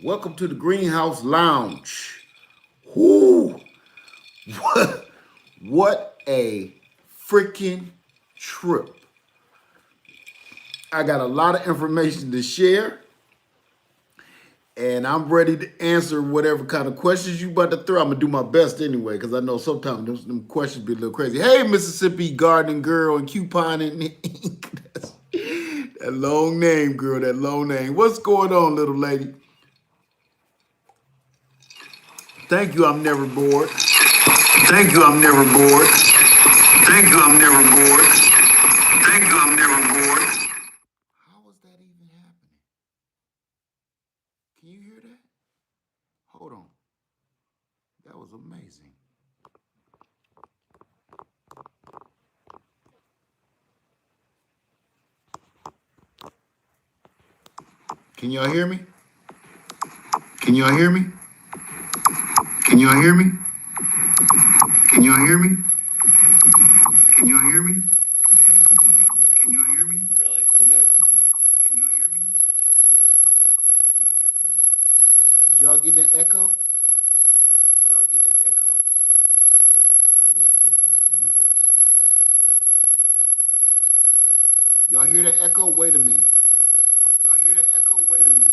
Welcome to the Greenhouse Lounge. Whoo! What, what a freaking trip. I got a lot of information to share, and I'm ready to answer whatever kind of questions you about to throw. I'm gonna do my best anyway, because I know sometimes them questions be a little crazy. Hey, Mississippi Garden Girl and Coupon and that long name, girl, that long name. What's going on, little lady? Thank you, I'm never bored. Thank you, I'm never bored. Thank you, I'm never bored. Thank you, I'm never bored. How is that even happening? Can you hear that? Hold on. That was amazing. Can y'all hear me? Can y'all hear me? Can y'all hear me? Can y'all hear me? Can y'all hear me? Can y'all hear me? Really? Doesn't matter. Can y'all hear me? Really? Doesn't matter. Can y'all hear me? Is y'all getting an echo? Is y'all getting an echo? What is that noise, man? Y'all hear that echo? Wait a minute. Y'all hear that echo? Wait a minute.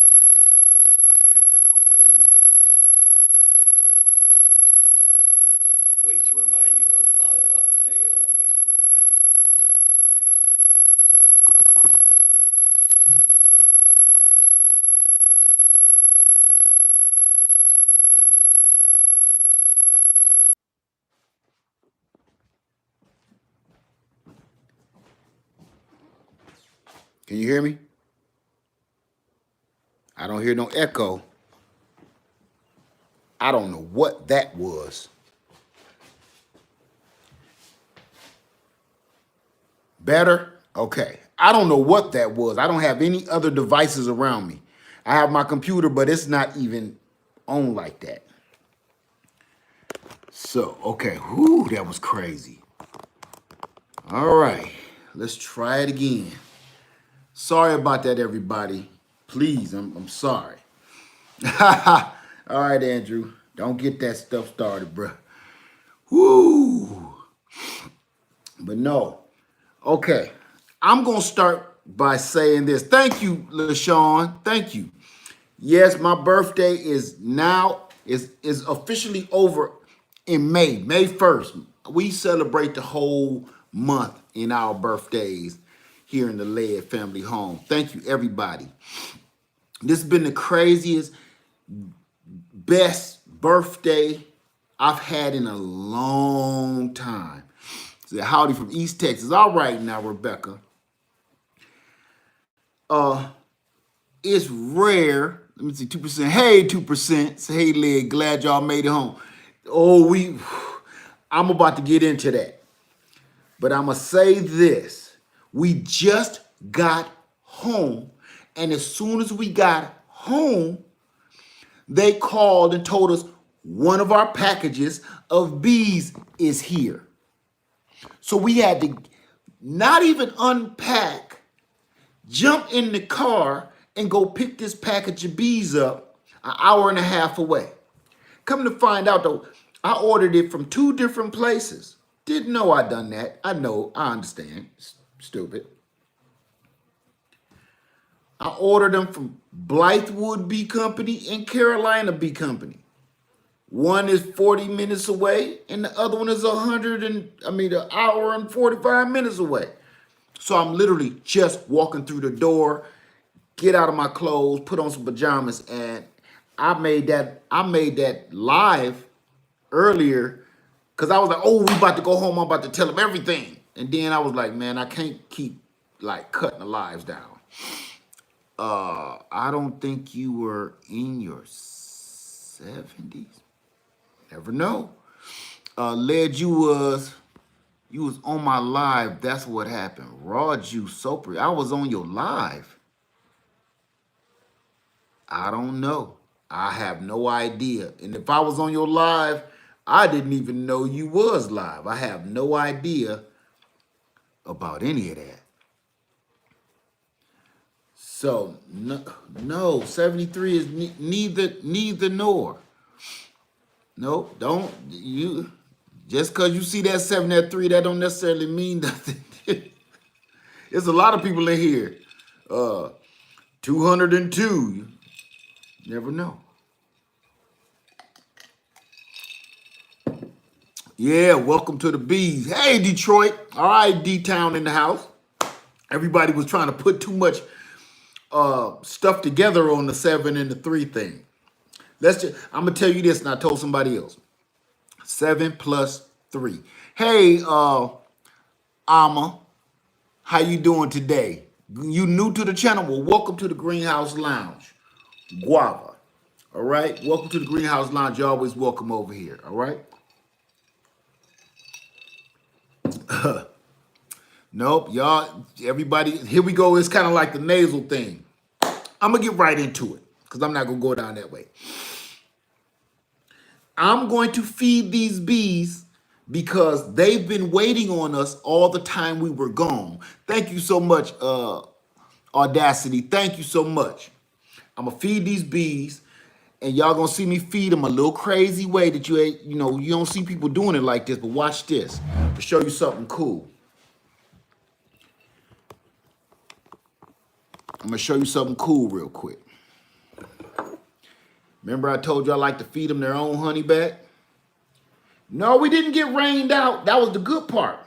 Y'all hear that echo? Wait a minute. Y'all hear that echo? Wait a minute. Wait to remind you or follow up. Now you're gonna love wait to remind you or follow up. Now you're gonna love wait to remind you. Can you hear me? I don't hear no echo. I don't know what that was. Better? Okay. I don't know what that was. I don't have any other devices around me. I have my computer, but it's not even on like that. So, okay. Whoo, that was crazy. All right. Let's try it again. Sorry about that, everybody. Please, I'm sorry. All right, Andrew. Don't get that stuff started, bruh. Woo. But no. Okay. I'm going to start by saying this. Thank you, LaShawn. Thank you. Yes, my birthday is officially over in May, May 1st. We celebrate the whole month in our birthdays here in the Laird family home. Thank you, everybody. This has been the craziest, best birthday I've had in a long time. So, howdy from East Texas. All right now, Rebecca. Uh, it's rare. Let me see, 2%. Hey, 2%. Say, hey, Lid, glad y'all made it home. Oh, I'm about to get into that. But I'm going to say this. We just got home. And as soon as we got home, they called and told us one of our packages of bees is here. So we had to not even unpack, jump in the car, and go pick this package of bees up an hour and a half away. Come to find out though, I ordered it from two different places. Didn't know I done that. I know, I understand. Stupid. I ordered them from Blythewood Bee Company and Carolina Bee Company. One is 40 minutes away, and the other one is an hour and 45 minutes away. So I'm literally just walking through the door, get out of my clothes, put on some pajamas, and I made that live earlier because I was like, oh, we about to go home. I'm about to tell them everything. And then I was like, man, I can't keep like cutting the lives down. I don't think you were in your 70s. Never know. Led you was on my live. That's what happened. Raw juice soper. I was on your live. I don't know. I have no idea. And if I was on your live, I didn't even know you was live. I have no idea about any of that. So no, 73 is neither nor. Nope, don't you just because you see that 7 at 3, that don't necessarily mean nothing. There's a lot of people in here. 202. You never know. Yeah, welcome to the Bees. Hey, Detroit. All right, D-Town in the house. Everybody was trying to put too much stuff together on the 7 and the 3 thing. I'm gonna tell you this, and I told somebody else. 7 plus 3. Hey, Ama, how you doing today? You new to the channel? Well, welcome to the Greenhouse Lounge. Guava. All right, welcome to the Greenhouse Lounge. You're always welcome over here. All right. Nope, y'all. Everybody, here we go. It's kind of like the nasal thing. I'm gonna get right into it because I'm not gonna go down that way. I'm going to feed these bees because they've been waiting on us all the time we were gone. Thank you so much, Audacity. Thank you so much. I'm gonna feed these bees, and y'all gonna see me feed them a little crazy way that you ain't, you don't see people doing it like this. But watch this to show you something cool. I'm gonna show you something cool real quick. Remember I told you I like to feed them their own honey back? No, we didn't get rained out. That was the good part.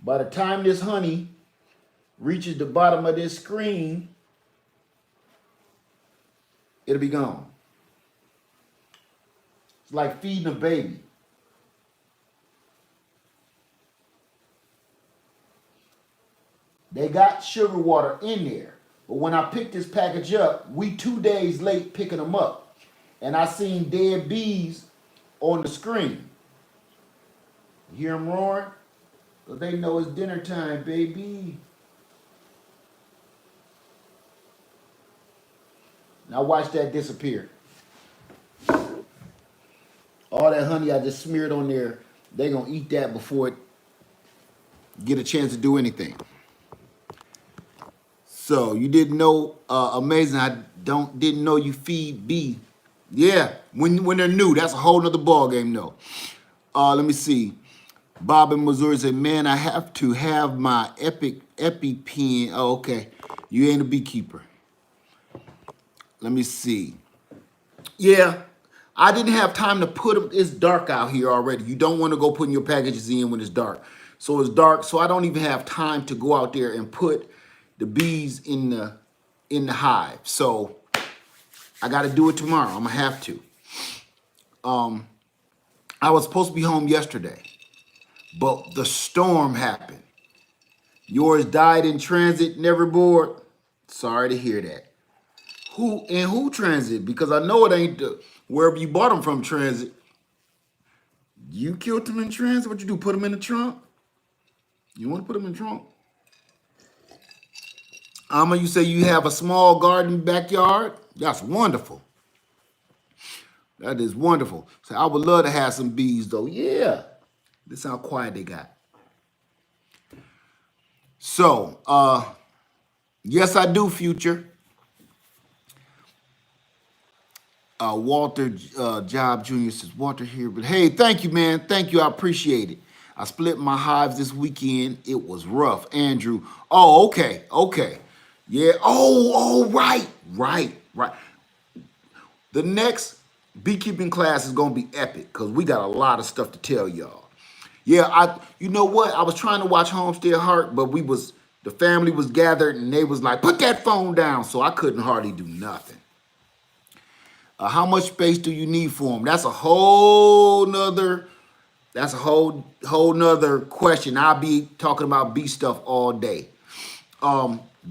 By the time this honey reaches the bottom of this screen, it'll be gone. It's like feeding a baby. They got sugar water in there. But when I picked this package up, we 2 days late picking them up. And I seen dead bees on the screen. You hear them roaring? Because they know it's dinner time, baby. Now watch that disappear. All that honey I just smeared on there, they're going to eat that before it get a chance to do anything. So you didn't know, amazing. I didn't know you feed bee. Yeah, when they're new, that's a whole nother ball game though. Let me see. Bob in Missouri said, "Man, I have to have my EpiPen." Oh, okay. You ain't a beekeeper. Let me see. Yeah, I didn't have time to put them. It's dark out here already. You don't want to go putting your packages in when it's dark. So it's dark. So I don't even have time to go out there and put the bees in the hive. So I got to do it tomorrow. I'm gonna have to. I was supposed to be home yesterday, but the storm happened. Yours died in transit, never board. Sorry to hear that. Who transit? Because I know it ain't wherever you bought them from transit. You killed them in transit? What you do, put them in the trunk? You want to put them in the trunk? Alma, you say you have a small garden backyard? That's wonderful. That is wonderful. So I would love to have some bees though. Yeah. This how quiet they got. So, yes, I do, Future. Walter Job Jr. says, Walter here. But hey, thank you, man. Thank you. I appreciate it. I split my hives this weekend. It was rough. Andrew. Oh, okay. Okay. Yeah. Oh, right. The next beekeeping class is going to be epic because we got a lot of stuff to tell y'all. Yeah, you know what? I was trying to watch Homestead Heart, but the family was gathered and they was like, put that phone down. So I couldn't hardly do nothing. How much space do you need for them? That's a whole nother question. I'll be talking about bee stuff all day.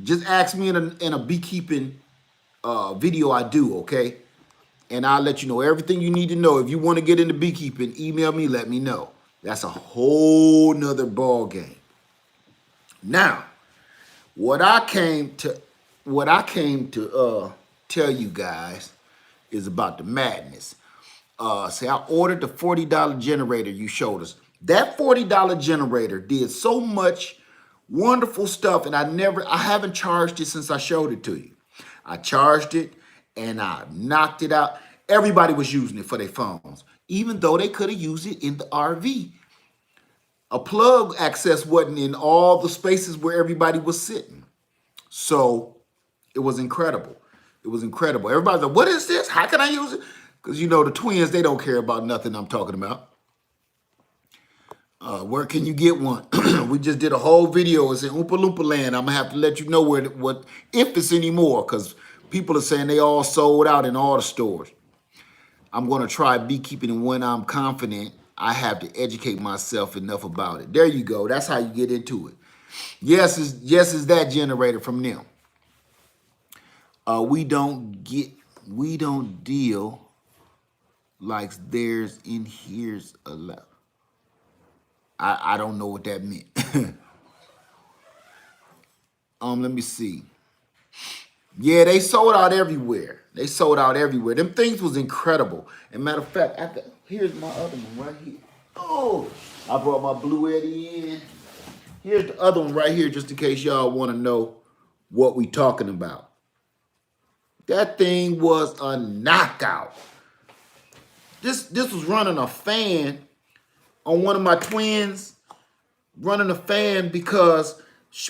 Just ask me in a beekeeping video I do, okay? And I'll let you know everything you need to know. If you want to get into beekeeping, email me, let me know. That's a whole nother ball game. Now, what I came to tell you guys is about the madness. Say I ordered the $40 generator you showed us. That $40 generator did so much wonderful stuff, and I haven't charged it since I showed it to you. I charged it and I knocked it out. Everybody was using it for their phones, even though they could have used it in the RV. A plug access wasn't in all the spaces where everybody was sitting. So it was incredible. It was incredible. Everybody's like, what is this? How can I use it? Because you know the twins, they don't care about nothing I'm talking about. Where can you get one? We just did a whole video. It's in Oompa Loompa Land. I'm gonna have to let you know what if it's anymore, because people are saying they all sold out in all the stores. I'm gonna try beekeeping, and when I'm confident, I have to educate myself enough about it. There you go. That's how you get into it. Yes, is that generator from them. We don't deal like there's in here's a lot. I don't know what that meant. Let me see. Yeah, they sold out everywhere. They sold out everywhere. Them things was incredible. And matter of fact, here's my other one right here. Oh, I brought my Blue Eddie in. Here's the other one right here, just in case y'all want to know what we talking about. That thing was a knockout. This was running a fan on one of my twins, running a fan because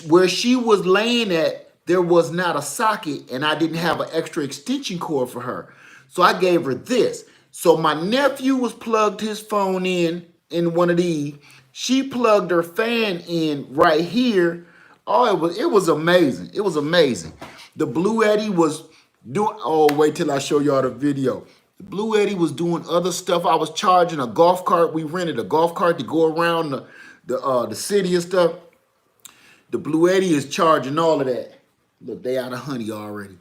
where she was laying at, there was not a socket, and I didn't have an extra extension cord for her. So I gave her this. So my nephew was plugged his phone in one of these. She plugged her fan in right here. Oh, it was amazing. It was amazing. The Blue Eddie was doing, oh, wait till I show y'all the video. The Blue Eddie was doing other stuff. I was charging a golf cart. We rented a golf cart to go around the city and stuff. The Blue Eddie is charging all of that. Look, they out of honey already.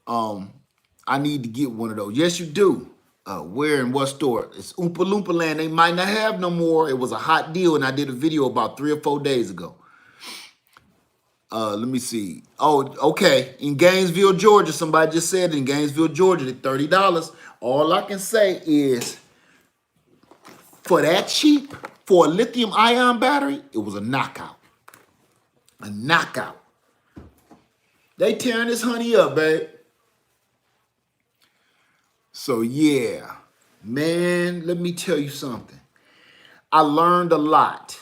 I need to get one of those. Yes, you do. Where and what store? It's Oompa Loompa Land. They might not have no more. It was a hot deal, and I did a video about 3 or 4 days ago. Let me see. Oh, okay. In Gainesville, Georgia, somebody just said in Gainesville, Georgia, at $30. All I can say is, for that cheap, for a lithium ion battery, it was a knockout. A knockout. They tearing this honey up, babe. So yeah, man, let me tell you something. I learned a lot.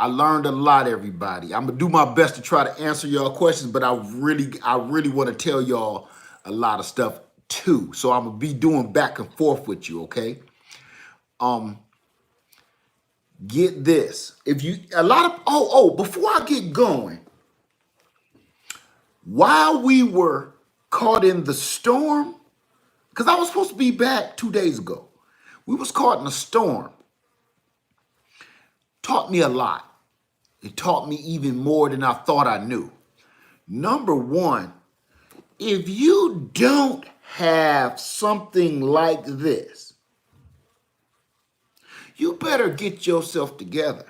Everybody. I'm gonna do my best to try to answer y'all questions, but I really want to tell y'all a lot of stuff too. So I'm gonna be doing back and forth with you, okay? Get this. If you before I get going, while we were caught in the storm, because I was supposed to be back 2 days ago. We was caught in a storm. Taught me a lot. It taught me even more than I thought I knew. Number one, if you don't have something like this, you better get yourself together.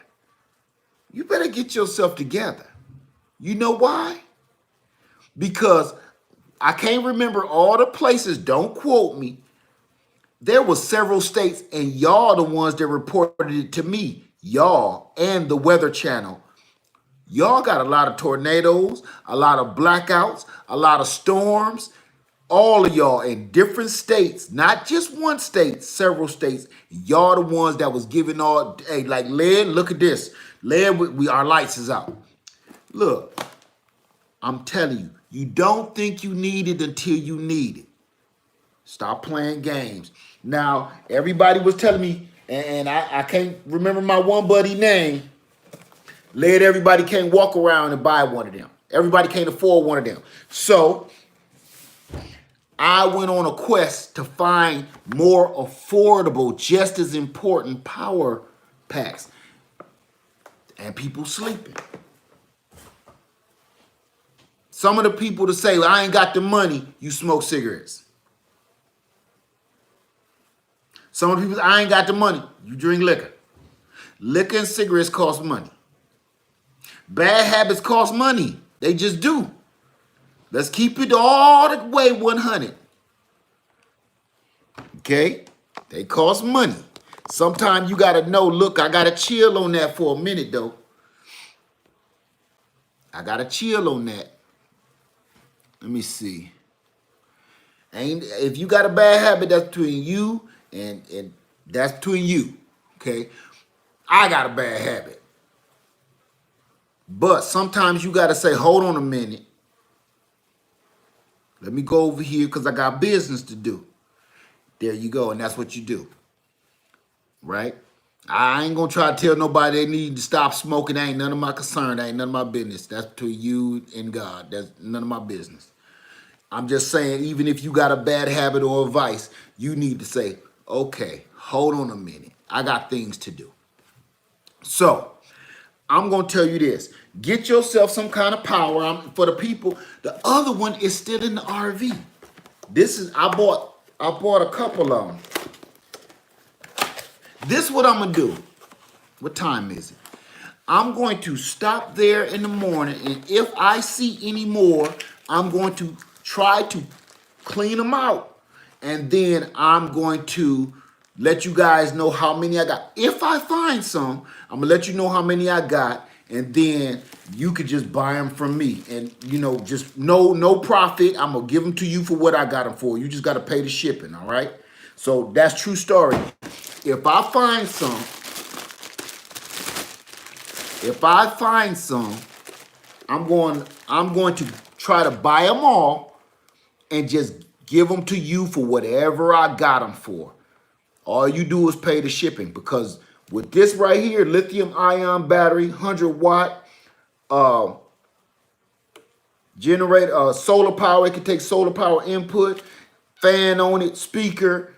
You better get yourself together. You know why? Because I can't remember all the places, don't quote me. There were several states, and y'all the ones that reported it to me. Y'all and the Weather Channel. Y'all got a lot of tornadoes, a lot of blackouts, a lot of storms. All of y'all in different states, not just one state, several states. Y'all the ones that was giving all, hey, like Led, look at this. Led, our lights is out. Look, I'm telling you, you don't think you need it until you need it. Stop playing games. Now, everybody was telling me, and I can't remember my one buddy name, everybody can't walk around and buy one of them. Everybody can't afford one of them. So I went on a quest to find more affordable, just as important power packs. And people sleeping. Some of the people that say, well, I ain't got the money, you smoke cigarettes. Some of the people, I ain't got the money, you drink liquor. Liquor and cigarettes cost money. Bad habits cost money. They just do. Let's keep it all the way 100. Okay? They cost money. Sometimes you gotta know, look, I gotta chill on that for a minute though. I gotta chill on that. Let me see. Ain't if you got a bad habit, that's between you and that's between you. Okay. I got a bad habit. But sometimes you gotta say, hold on a minute. Let me go over here because I got business to do. There you go. And that's what you do. Right? I ain't gonna try to tell nobody they need to stop smoking. That ain't none of my concern. That ain't none of my business. That's between you and God. That's none of my business. I'm just saying, even if you got a bad habit or a vice, you need to say, okay, hold on a minute. I got things to do. So I'm gonna tell you this. Get yourself some kind of power. For the people. The other one is still in the RV. This is I bought a couple of them. This is what I'm gonna do. What time is it? I'm going to stop there in the morning, and if I see any more, I'm going to try to clean them out, and then I'm going to let you guys know how many I got. If I find some, I'm gonna let you know how many I got, and then you could just buy them from me, and just no profit. I'm gonna give them to you for what I got them for. You just got to pay the shipping, all right? So that's true story. If I find some. If I find some, I'm going to try to buy them all and just give them to you for whatever I got them for. All you do is pay the shipping, because with this right here, lithium ion battery, 100-watt generator, solar power. It can take solar power input, fan on it, speaker,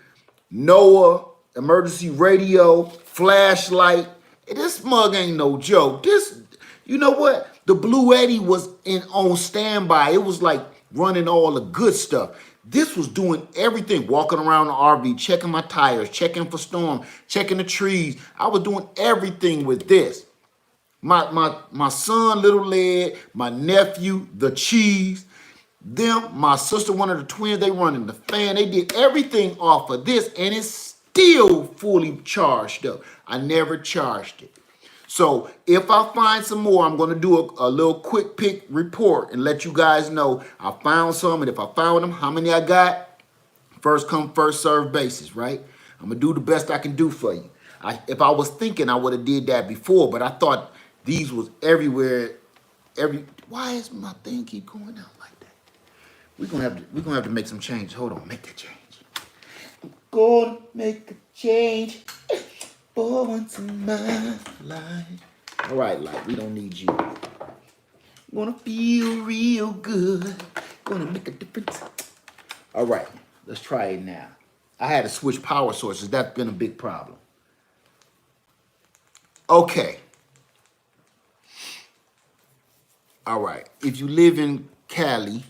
NOAA, emergency radio, flashlight. This mug ain't no joke. This, you know what? The Blue Eddy was on standby. It was like running all the good stuff. This was doing everything, walking around the RV, checking my tires, checking for storm, checking the trees. I was doing everything with this. My son, Little Led, my nephew, the Cheese, my sister, one of the twins, they running the fan. They did everything off of this, and it's still fully charged up. I never charged it. So if I find some more, I'm going to do a little quick pick report and let you guys know I found some, and if I found them, how many I got. First come, first serve basis, right? I'm going to do the best I can do for you. If I was thinking, I would have did that before, but I thought these was everywhere. Why is my thing keep going out like that? We're gonna have to make some change. Hold on, make that change. I'm gonna make a change for once in my life. All right, like, we don't need you. Gonna feel real good. Gonna make a difference. All right, let's try it now. I had to switch power sources. That's been a big problem. Okay. All right. If you live in Cali,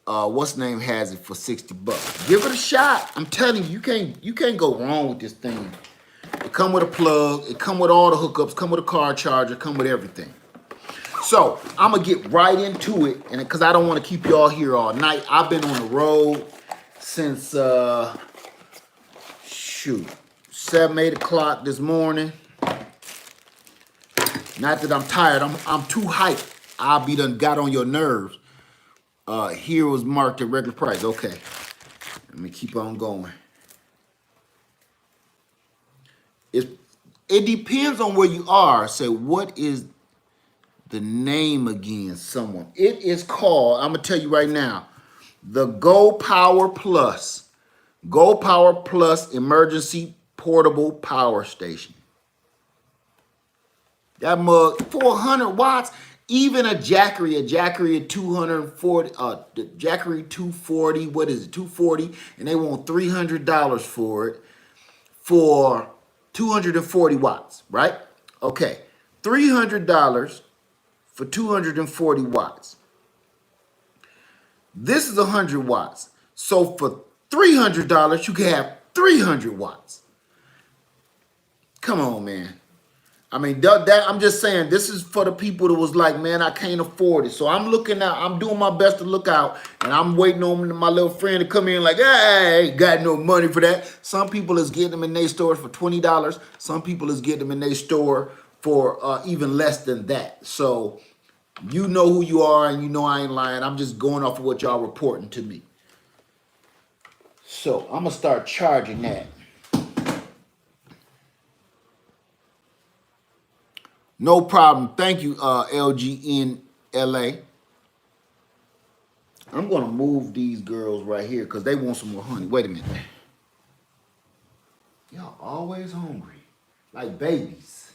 what's name has it for $60. Give it a shot. I'm telling you, you can't go wrong with this thing. It come with a plug. It come with all the hookups. Come with a car charger. Come with everything. So I'm gonna get right into it, and because I don't want to keep y'all here all night. I've been on the road since 7, 8 o'clock this morning. Not that I'm tired. I'm too hyped. I'll be done got on your nerves. Here was marked at regular price. Okay. Let me keep on going. It depends on where you are. So what is the name again? Someone. It is called, I'm going to tell you right now, the Go Power Plus. Go Power Plus Emergency Portable Power Station. That mug, 400 watts. Even a Jackery 240, the Jackery 240, what is it, 240, and they want $300 for it for 240 watts, right? Okay, $300 for 240 watts. This is 100 watts. So for $300, you can have 300 watts. Come on, man. I mean, that I'm just saying, this is for the people that was like, man, I can't afford it. So I'm looking out, I'm doing my best to look out, and I'm waiting on my little friend to come in like, hey, I ain't got no money for that. Some people is getting them in their stores for $20. Some people is getting them in their store for even less than that. So you know who you are, and you know I ain't lying. I'm just going off of what y'all reporting to me. So I'm gonna start charging that. No problem. Thank you, LGNLA. I'm gonna move these girls right here because they want some more honey. Wait a minute. Y'all always hungry, like babies.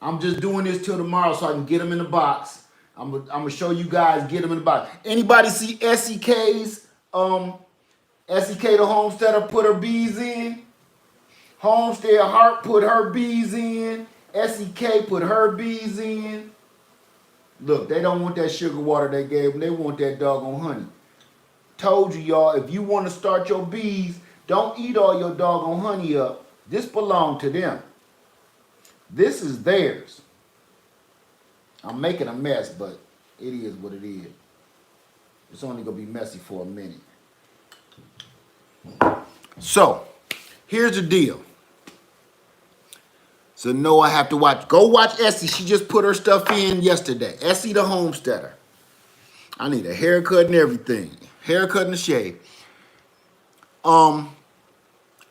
I'm just doing this till tomorrow so I can get them in the box. I'm gonna show you guys get them in the box. Anybody see SEK's SEK the homesteader put her bees in? Homestead Heart put her bees in. SEK put her bees in. Look, they don't want that sugar water they gave them. They want that doggone honey. Told you, y'all, if you want to start your bees, don't eat all your doggone honey up. This belongs to them. This is theirs. I'm making a mess, but it is what it is. It's only going to be messy for a minute. So, here's the deal. So, no, I have to watch. Go watch Essie. She just put her stuff in yesterday. Essie the homesteader. I need a haircut and everything. Haircut and a shave. I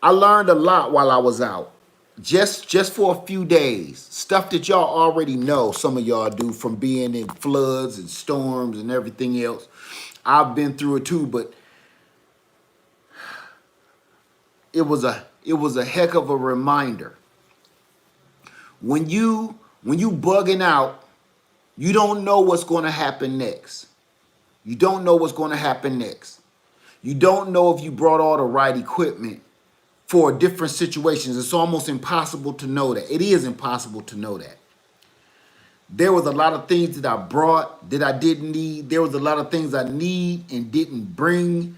learned a lot while I was out. Just for a few days. Stuff that y'all already know. Some of y'all do from being in floods and storms and everything else. I've been through it too, but it was a heck of a reminder. When you bugging out, you don't know what's going to happen next. You don't know what's going to happen next. You don't know if you brought all the right equipment for different situations. It's almost impossible to know that. It is impossible to know that. There was a lot of things that I brought that I didn't need. There was a lot of things I need and didn't bring.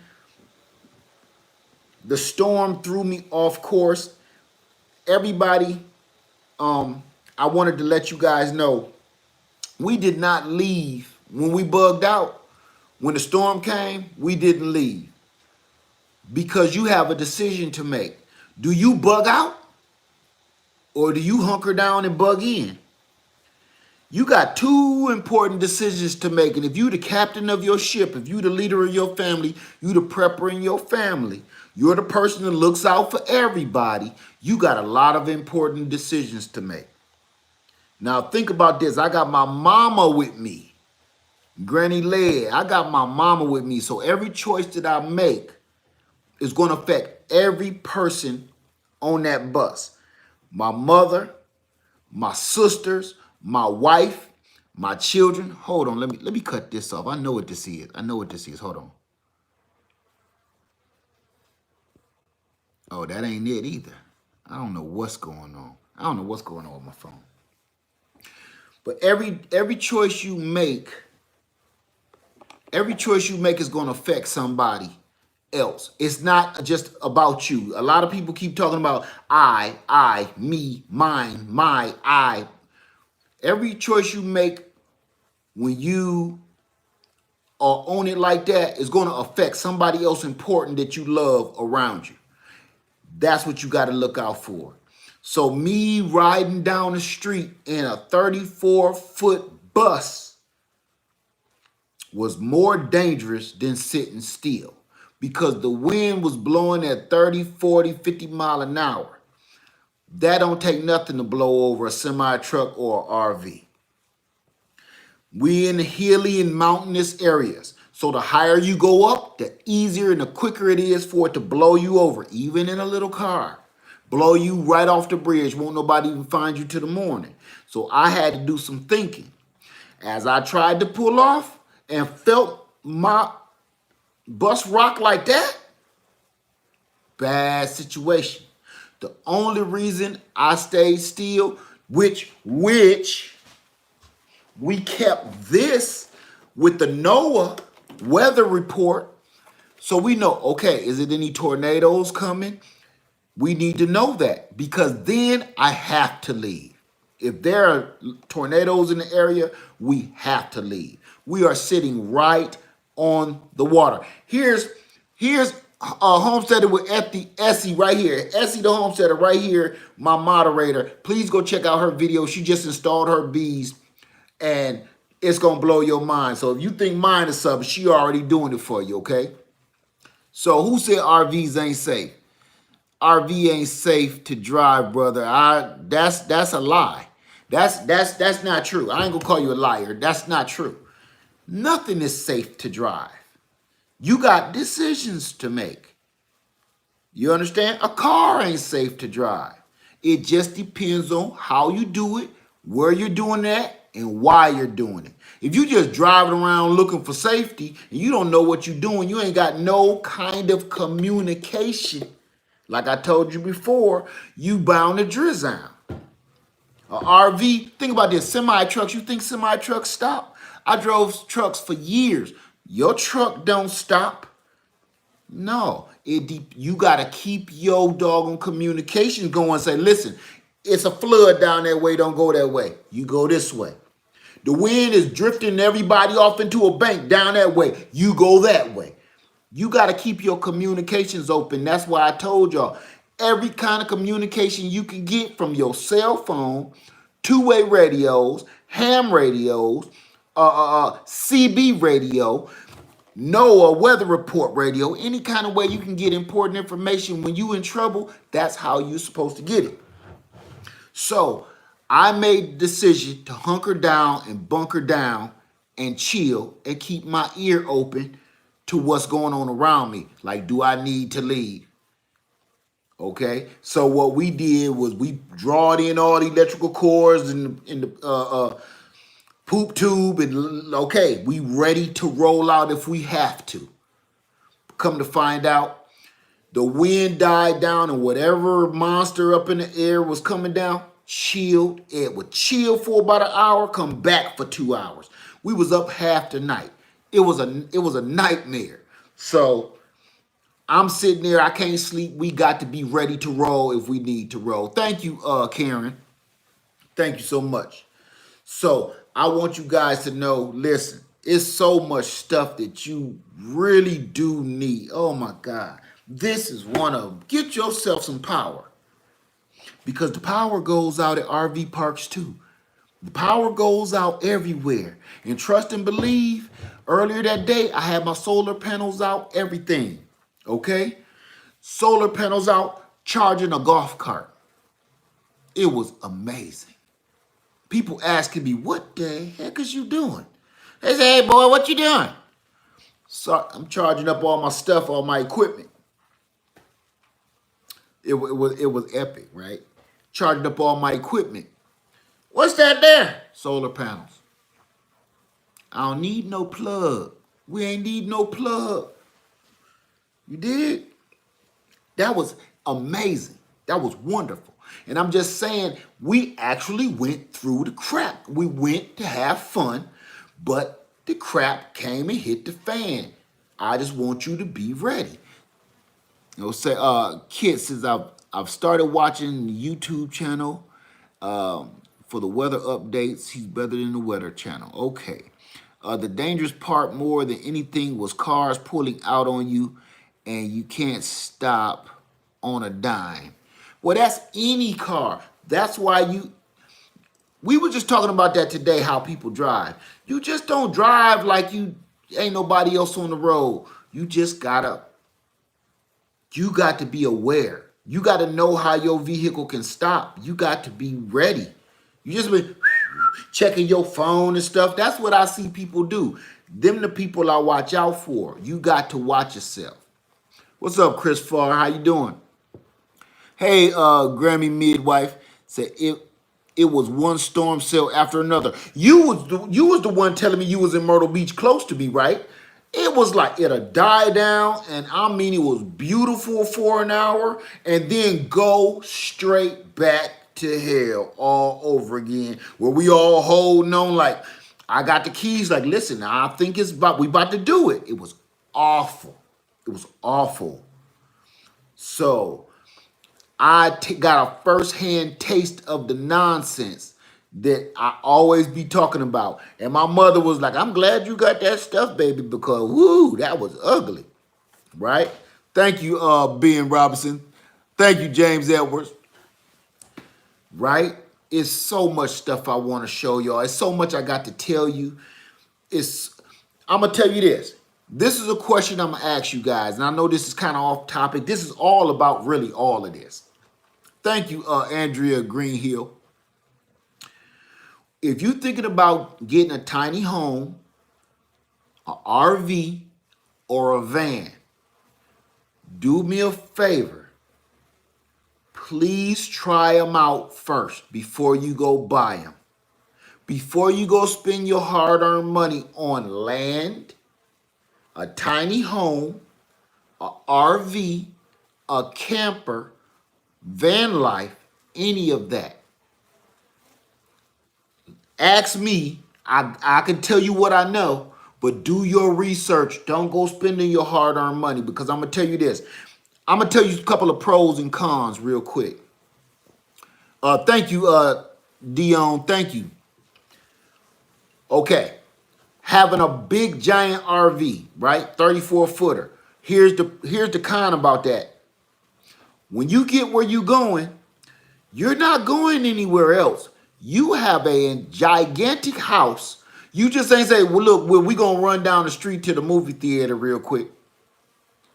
The storm threw me off course. Everybody, I wanted to let you guys know, we did not leave when we bugged out. When the storm came, we didn't leave. Because you have a decision to make. Do you bug out? Or do you hunker down and bug in? You got two important decisions to make. And if you the captain of your ship, if you the leader of your family, you the prepper in your family, you're the person that looks out for everybody, you got a lot of important decisions to make. Now think about this. I got my mama with me. Granny Led. I got my mama with me. So every choice that I make is going to affect every person on that bus. My mother, my sisters, my wife, my children. Hold on, let me cut this off. I know what this is. I know what this is. Hold on. Oh, that ain't it either. I don't know what's going on. I don't know what's going on with my phone. But every choice you make is going to affect somebody else. It's not just about you. A lot of people keep talking about I, me, mine, my, I. Every choice you make when you are on it like that is going to affect somebody else important that you love around you. That's what you got to look out for. So me riding down the street in a 34-foot bus was more dangerous than sitting still because the wind was blowing at 30, 40, 50 mile an hour. That don't take nothing to blow over a semi-truck or RV. We in the hilly and mountainous areas. So the higher you go up, the easier and the quicker it is for it to blow you over, even in a little car. Blow you right off the bridge. Won't nobody even find you till the morning. So I had to do some thinking. As I tried to pull off and felt my bus rock like that, bad situation. The only reason I stayed still, which we kept this with the NOAA weather report, so we know, okay, is it any tornadoes coming? We need to know that because then I have to leave. If there are tornadoes in the area, we have to leave. We are sitting right on the water. Here's a homesteader with Essie right here. Essie the homesteader right here, my moderator. Please go check out her video. She just installed her bees and it's gonna blow your mind. So if you think mine is something, she already doing it for you, okay? So who said RVs ain't safe? RV ain't safe to drive, brother. That's a lie. That's not true. I ain't gonna call you a liar. That's not true. Nothing is safe to drive. You got decisions to make. You understand? A car ain't safe to drive. It just depends on how you do it, where you're doing that, and why you're doing it. If you just driving around looking for safety and you don't know what you're doing, you ain't got no kind of communication. Like I told you before, you bound to drizzle. A RV, think about this, semi trucks. You think semi trucks stop? I drove trucks for years. Your truck don't stop. No, you gotta keep your doggone communications going. Say, listen, it's a flood down that way. Don't go that way. You go this way. The wind is drifting everybody off into a bank down that way. You go that way. You got to keep your communications open. That's why I told y'all every kind of communication you can get from your cell phone, two-way radios, ham radios, CB radio, NOAA weather report radio, any kind of way you can get important information when you in trouble, that's how you're supposed to get it. So I made the decision to hunker down and bunker down and chill and keep my ear open to what's going on around me. Like, do I need to leave? Okay. So what we did was we drawed in all the electrical cords in the poop tube, and okay, we ready to roll out if we have to. Come to find out, the wind died down and whatever monster up in the air was coming down, chilled. It would chill for about an hour, come back for 2 hours. We was up half the night. It was a nightmare. So I'm sitting there, I can't sleep. We got to be ready to roll if we need to roll. Thank you, Karen. Thank you so much. So I want you guys to know, listen, it's so much stuff that you really do need. Oh my God. This is one of them. Get yourself some power. Because the power goes out at RV parks too. The power goes out everywhere. And trust and believe, earlier that day, I had my solar panels out, everything. Okay? Solar panels out, charging a golf cart. It was amazing. People asking me, what the heck is you doing? They say, hey boy, what you doing? So I'm charging up all my stuff, all my equipment. It was epic, right? Charging up all my equipment. What's that there? Solar panels. I don't need no plug. We ain't need no plug. You did? That was amazing. That was wonderful. And I'm just saying, we actually went through the crap. We went to have fun, but the crap came and hit the fan. I just want you to be ready. You know, say, Kit says I've started watching the YouTube channel for the weather updates. He's better than the weather channel. Okay. The dangerous part more than anything was cars pulling out on you and you can't stop on a dime. Well, that's any car. That's why we were just talking about that today, how people drive. You just don't drive like you ain't nobody else on the road. You got to be aware. You got to know how your vehicle can stop. You got to be ready. You just been checking your phone and stuff. That's what I see people do. Them the people I watch out for. You got to watch yourself. What's up, Chris Farr? How you doing? Hey, Grammy midwife said it was one storm cell after another. You was the one telling me you was in Myrtle Beach close to me, right? It was like it'll die down, and I mean it was beautiful for an hour, and then go straight back to hell all over again, where we all holding on like I got the keys. Like, listen, I think we about to do it. It was awful. It was awful. So I got a first-hand taste of the nonsense that I always be talking about. And my mother was like, I'm glad you got that stuff, baby, because whoo, that was ugly, right? Thank you, Ben Robinson. Thank you, James Edwards, right? It's so much stuff I want to show y'all. It's so much I got to tell you. I'm gonna tell you this. This is a question I'm gonna ask you guys, and I know this is kind of off topic. This is all about really all of this. Thank you, Andrea Greenhill. If you're thinking about getting a tiny home, a RV, or a van, do me a favor. Please try them out first before you go buy them. Before you go spend your hard-earned money on land, a tiny home, a RV, a camper, van life, any of that. Ask me, I can tell you what I know, but do your research. Don't go spending your hard-earned money, because I'm going to tell you this. I'm going to tell you a couple of pros and cons real quick. Thank you, Dion. Thank you. Okay. Having a big giant RV, right? 34 footer. Here's the con about that. When you get where you're going, you're not going anywhere else. You have a gigantic house. You just ain't say, well, look, we gonna run down the street to the movie theater real quick.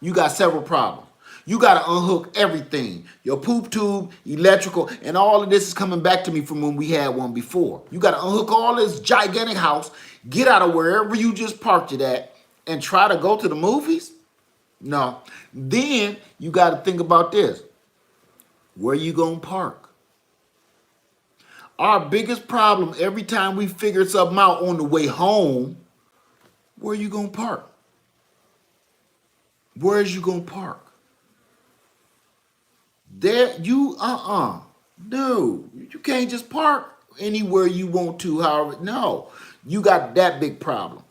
You got several problems. You got to unhook everything. Your poop tube, electrical, and all of this is coming back to me from when we had one before. You got to unhook all this gigantic house, get out of wherever you just parked it at, and try to go to the movies? No. Then you got to think about this. Where you going to park? Our biggest problem every time we figure something out on the way home, where you going to park? Where is you going to park? There, no, you can't just park anywhere you want to. However, no, you got that big problem.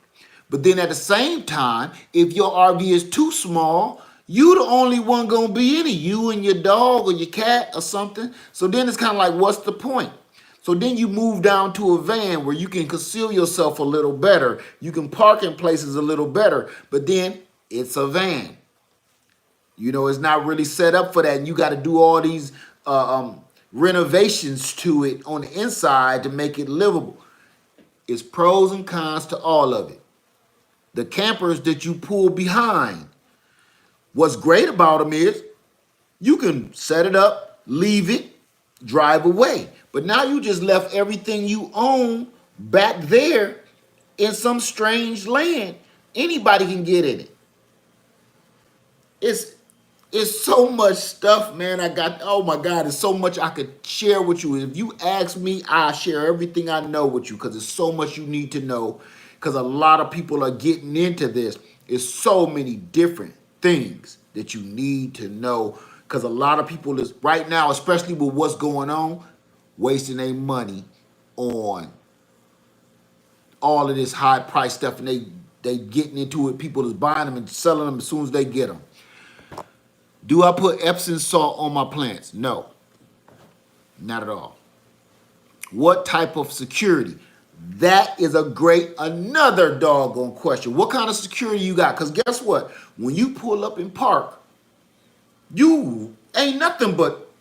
But then at the same time, if your RV is too small, you the only one gonna be in it. You and your dog or your cat or something. So then it's kind of like, what's the point? So then you move down to a van where you can conceal yourself a little better. You can park in places a little better. But then it's a van. You know, it's not really set up for that. And you got to do all these renovations to it on the inside to make it livable. It's pros and cons to all of it. The campers that you pull behind, what's great about them is you can set it up, leave it, drive away. But now you just left everything you own back there in some strange land. Anybody can get in it. It's so much stuff, man. Oh my God, there's so much I could share with you. If you ask me, I'll share everything I know with you, because there's so much you need to know, because a lot of people are getting into this. It's so many different things that you need to know, because a lot of people is right now, especially with what's going on, wasting their money on all of this high price stuff, and they getting into it. People is buying them and selling them as soon as they get them. Do I put Epsom salt on my plants? No, not at all. What type of security? That is another doggone question. What kind of security you got? Because guess what? When you pull up and park, you ain't nothing but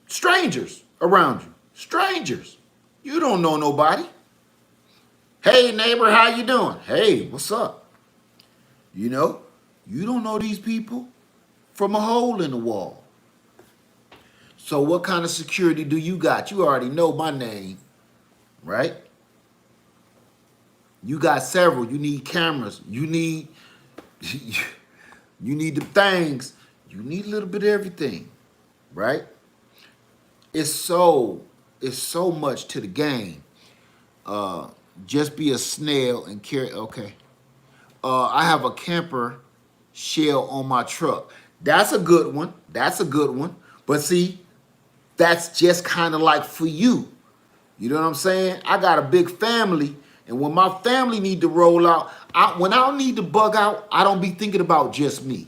strangers around you. Strangers. You don't know nobody. Hey, neighbor, how you doing? Hey, what's up? You know, you don't know these people from a hole in the wall. So what kind of security do you got? You already know my name, right? You got several. You need cameras. You need the things. You need a little bit of everything, right? It's so much to the game. Just be a snail and carry. Okay. I have a camper shell on my truck. That's a good one. That's a good one. But see, that's just kind of like for you. You know what I'm saying? I got a big family, and when my family need to roll out, when I need to bug out, I don't be thinking about just me.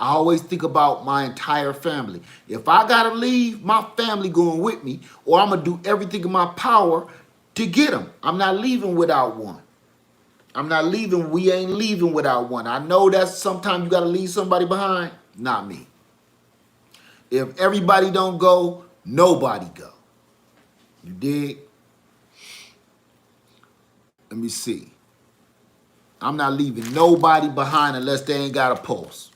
I always think about my entire family. If I gotta leave, my family going with me, or I'm gonna do everything in my power to get them. I'm not leaving without one. I'm not leaving. We ain't leaving without one. I know that sometimes you gotta leave somebody behind. Not me. If everybody don't go, nobody go. You dig? Let me see. I'm not leaving nobody behind unless they ain't got a pulse.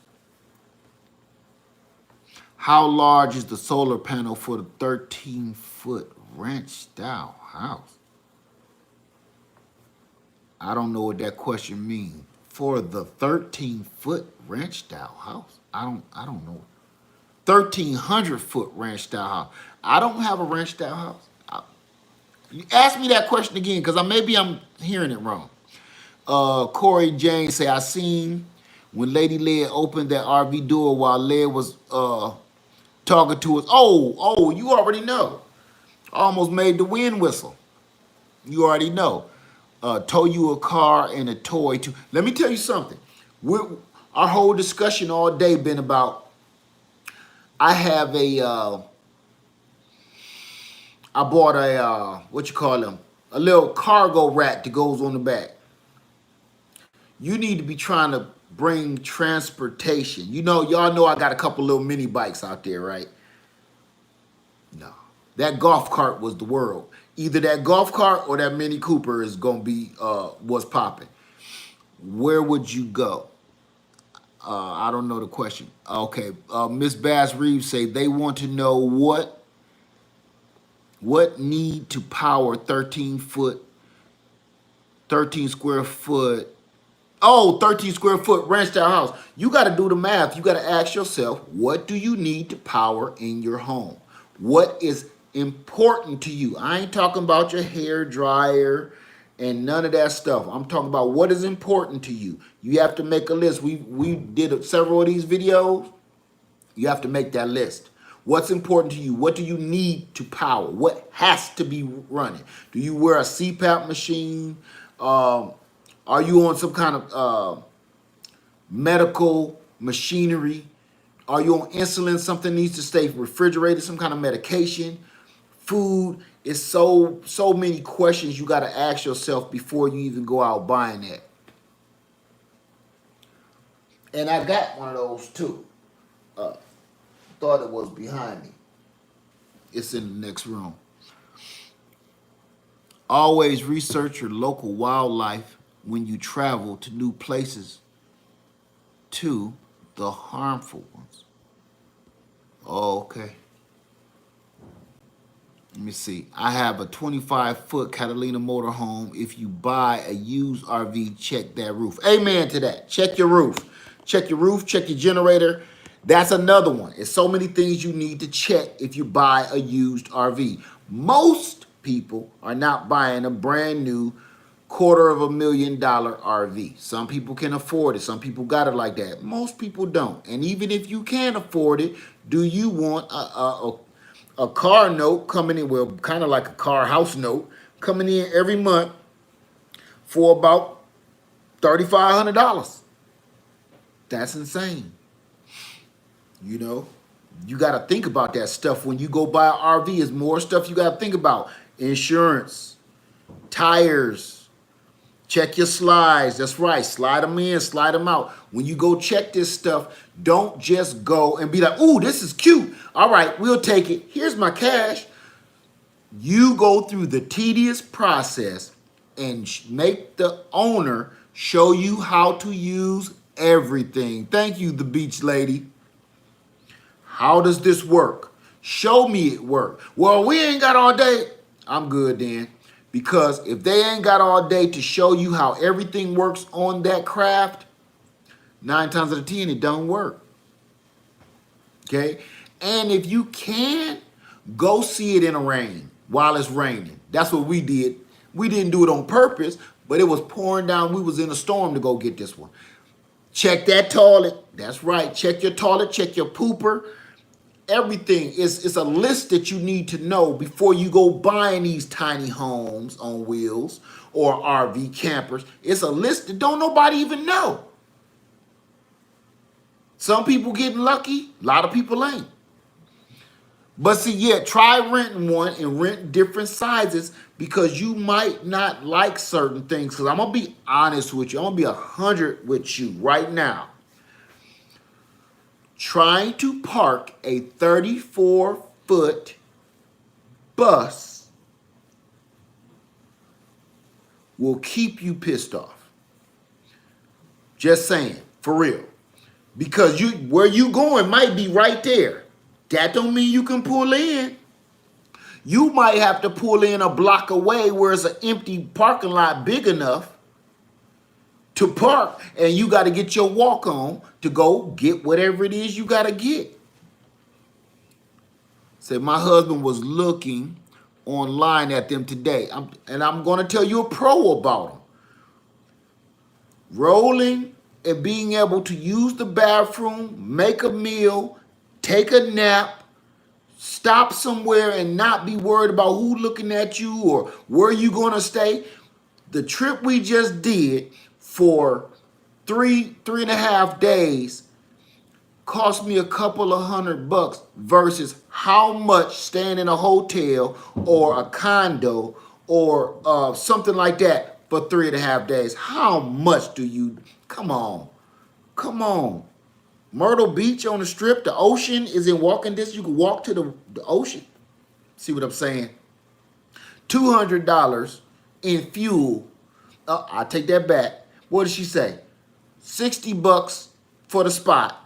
How large is the solar panel for the 13-foot ranch style house? I don't know what that question means. For the 13-foot ranch style house? I don't know. 1,300-foot ranch style house. I don't have a ranch style house. You ask me that question again, because maybe I'm hearing it wrong. Corey James say, I seen when Lady Led opened that RV door while Led was talking to us. Oh, you already know. Almost made the wind whistle. You already know. Tow you a car and a toy too. Let me tell you something. Our whole discussion all day been about, I have I bought a, what you call them? A little cargo rack that goes on the back. You need to be trying to bring transportation. You know, y'all know I got a couple little mini bikes out there, right? No. That golf cart was the world. Either that golf cart or that Mini Cooper is gonna be what's popping. Where would you go? I don't know the question. Okay, Miss Bass Reeves say they want to know what need to power 13 square foot. Oh, 13 square foot ranch style house. You got to do the math. You got to ask yourself, what do you need to power in your home? What is important to you? I ain't talking about your hair dryer and none of that stuff. I'm talking about what is important to you. You have to make a list. We did several of these videos. You have to make that list. What's important to you? What do you need to power? What has to be running? Do you wear a CPAP machine? Are you on some kind of medical machinery? Are you on insulin? Something needs to stay refrigerated, some kind of medication, food. It's so many questions you got to ask yourself before you even go out buying that. And I got one of those too. Thought it was behind me. It's in the next room. Always research your local wildlife when you travel to new places, to the harmful ones. Okay. Let me see. I have a 25-foot Catalina motorhome. If you buy a used RV, check that roof. Amen to that. Check your roof. Check your roof. Check your generator. That's another one. It's so many things you need to check if you buy a used RV. Most people are not buying a brand new $250,000 RV. Some people can afford it. Some people got it like that. Most people don't. And even if you can afford it, do you want a car note coming in, well, kind of like a car house note, coming in every month for about $3,500? That's insane. You know, you got to think about that stuff when you go buy an RV. Is more stuff you got to think about. Insurance, tires, check your slides. That's right. Slide them in, slide them out. When you go check this stuff, don't just go and be like, ooh, this is cute. All right, we'll take it. Here's my cash. You go through the tedious process and make the owner show you how to use everything. Thank you, the beach lady. How does this work? Show me it work. Well, we ain't got all day. I'm good then. Because if they ain't got all day to show you how everything works on that craft, 9 times out of 10, it don't work. Okay? And if you can, go see it in the rain while it's raining. That's what we did. We didn't do it on purpose, but it was pouring down. We was in a storm to go get this one. Check that toilet. That's right. Check your toilet. Check your pooper. Everything is a list that you need to know before you go buying these tiny homes on wheels or RV campers. It's a list that don't nobody even know. Some people getting lucky, a lot of people ain't. But see, yeah, try renting one and rent different sizes because you might not like certain things. Because I'm going to be honest with you. I'm going to be 100 with you right now. Trying to park a 34-foot bus will keep you pissed off. Just saying, for real. Because where you going might be right there. That don't mean you can pull in. You might have to pull in a block away where it's an empty parking lot big enough to park, and you got to get your walk on to go get whatever it is you got to get. Said my husband was looking online at them today. I'm going to tell you a pro about them. Rolling and being able to use the bathroom, make a meal, take a nap, stop somewhere and not be worried about who looking at you or where you going to stay. The trip we just did for three and a half days cost me a couple of $100 versus how much staying in a hotel or a condo or something like that for 3.5 days. How much do you, come on. Myrtle Beach on the strip, the ocean is in walking distance. You can walk to the ocean. See what I'm saying? $200 in fuel. I take that back. What did she say? $60 for the spot.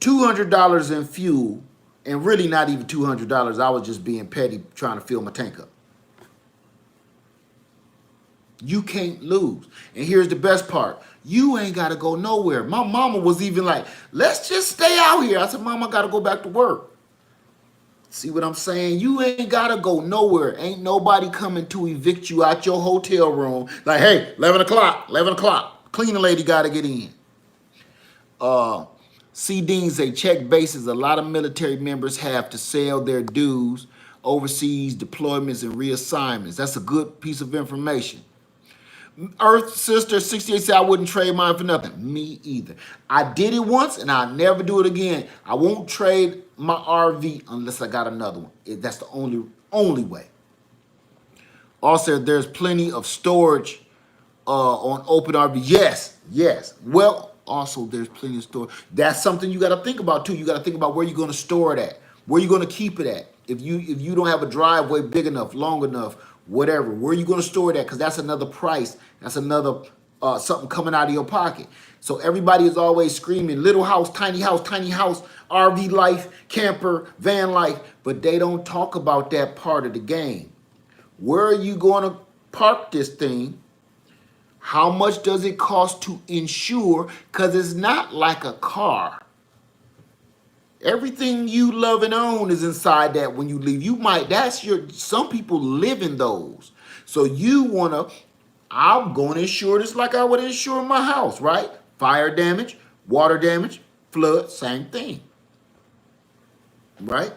$200 in fuel, and really not even $200. I was just being petty trying to fill my tank up. You can't lose. And here's the best part. You ain't got to go nowhere. My mama was even like, let's just stay out here. I said, Mama, I got to go back to work. See what I'm saying? You ain't got to go nowhere. Ain't nobody coming to evict you out your hotel room. Like, hey, 11 o'clock. Cleaning lady got to get in. C. Dean say check bases a lot of military members have to sell their dues, overseas deployments, and reassignments. That's a good piece of information. Earth Sister 68 said I wouldn't trade mine for nothing. Me either. I did it once and I'll never do it again. I won't trade my RV unless I got another one. That's the only way. Also, there's plenty of storage on open RV. Yes. Well, also there's plenty of storage. That's something you got to think about too. You got to think about where you're going to store it at, where you're going to keep it at. If you don't have a driveway big enough, long enough, whatever, where you going to store it at? Because that's another price. That's another something coming out of your pocket. So everybody is always screaming little house, tiny house, RV life, camper, van life, but they don't talk about that part of the game. Where are you going to park this thing? How much does it cost to insure? Because it's not like a car. Everything you love and own is inside that when you leave. Some people live in those. So I'm going to insure this like I would insure my house, right? Fire damage, water damage, flood, same thing. Right?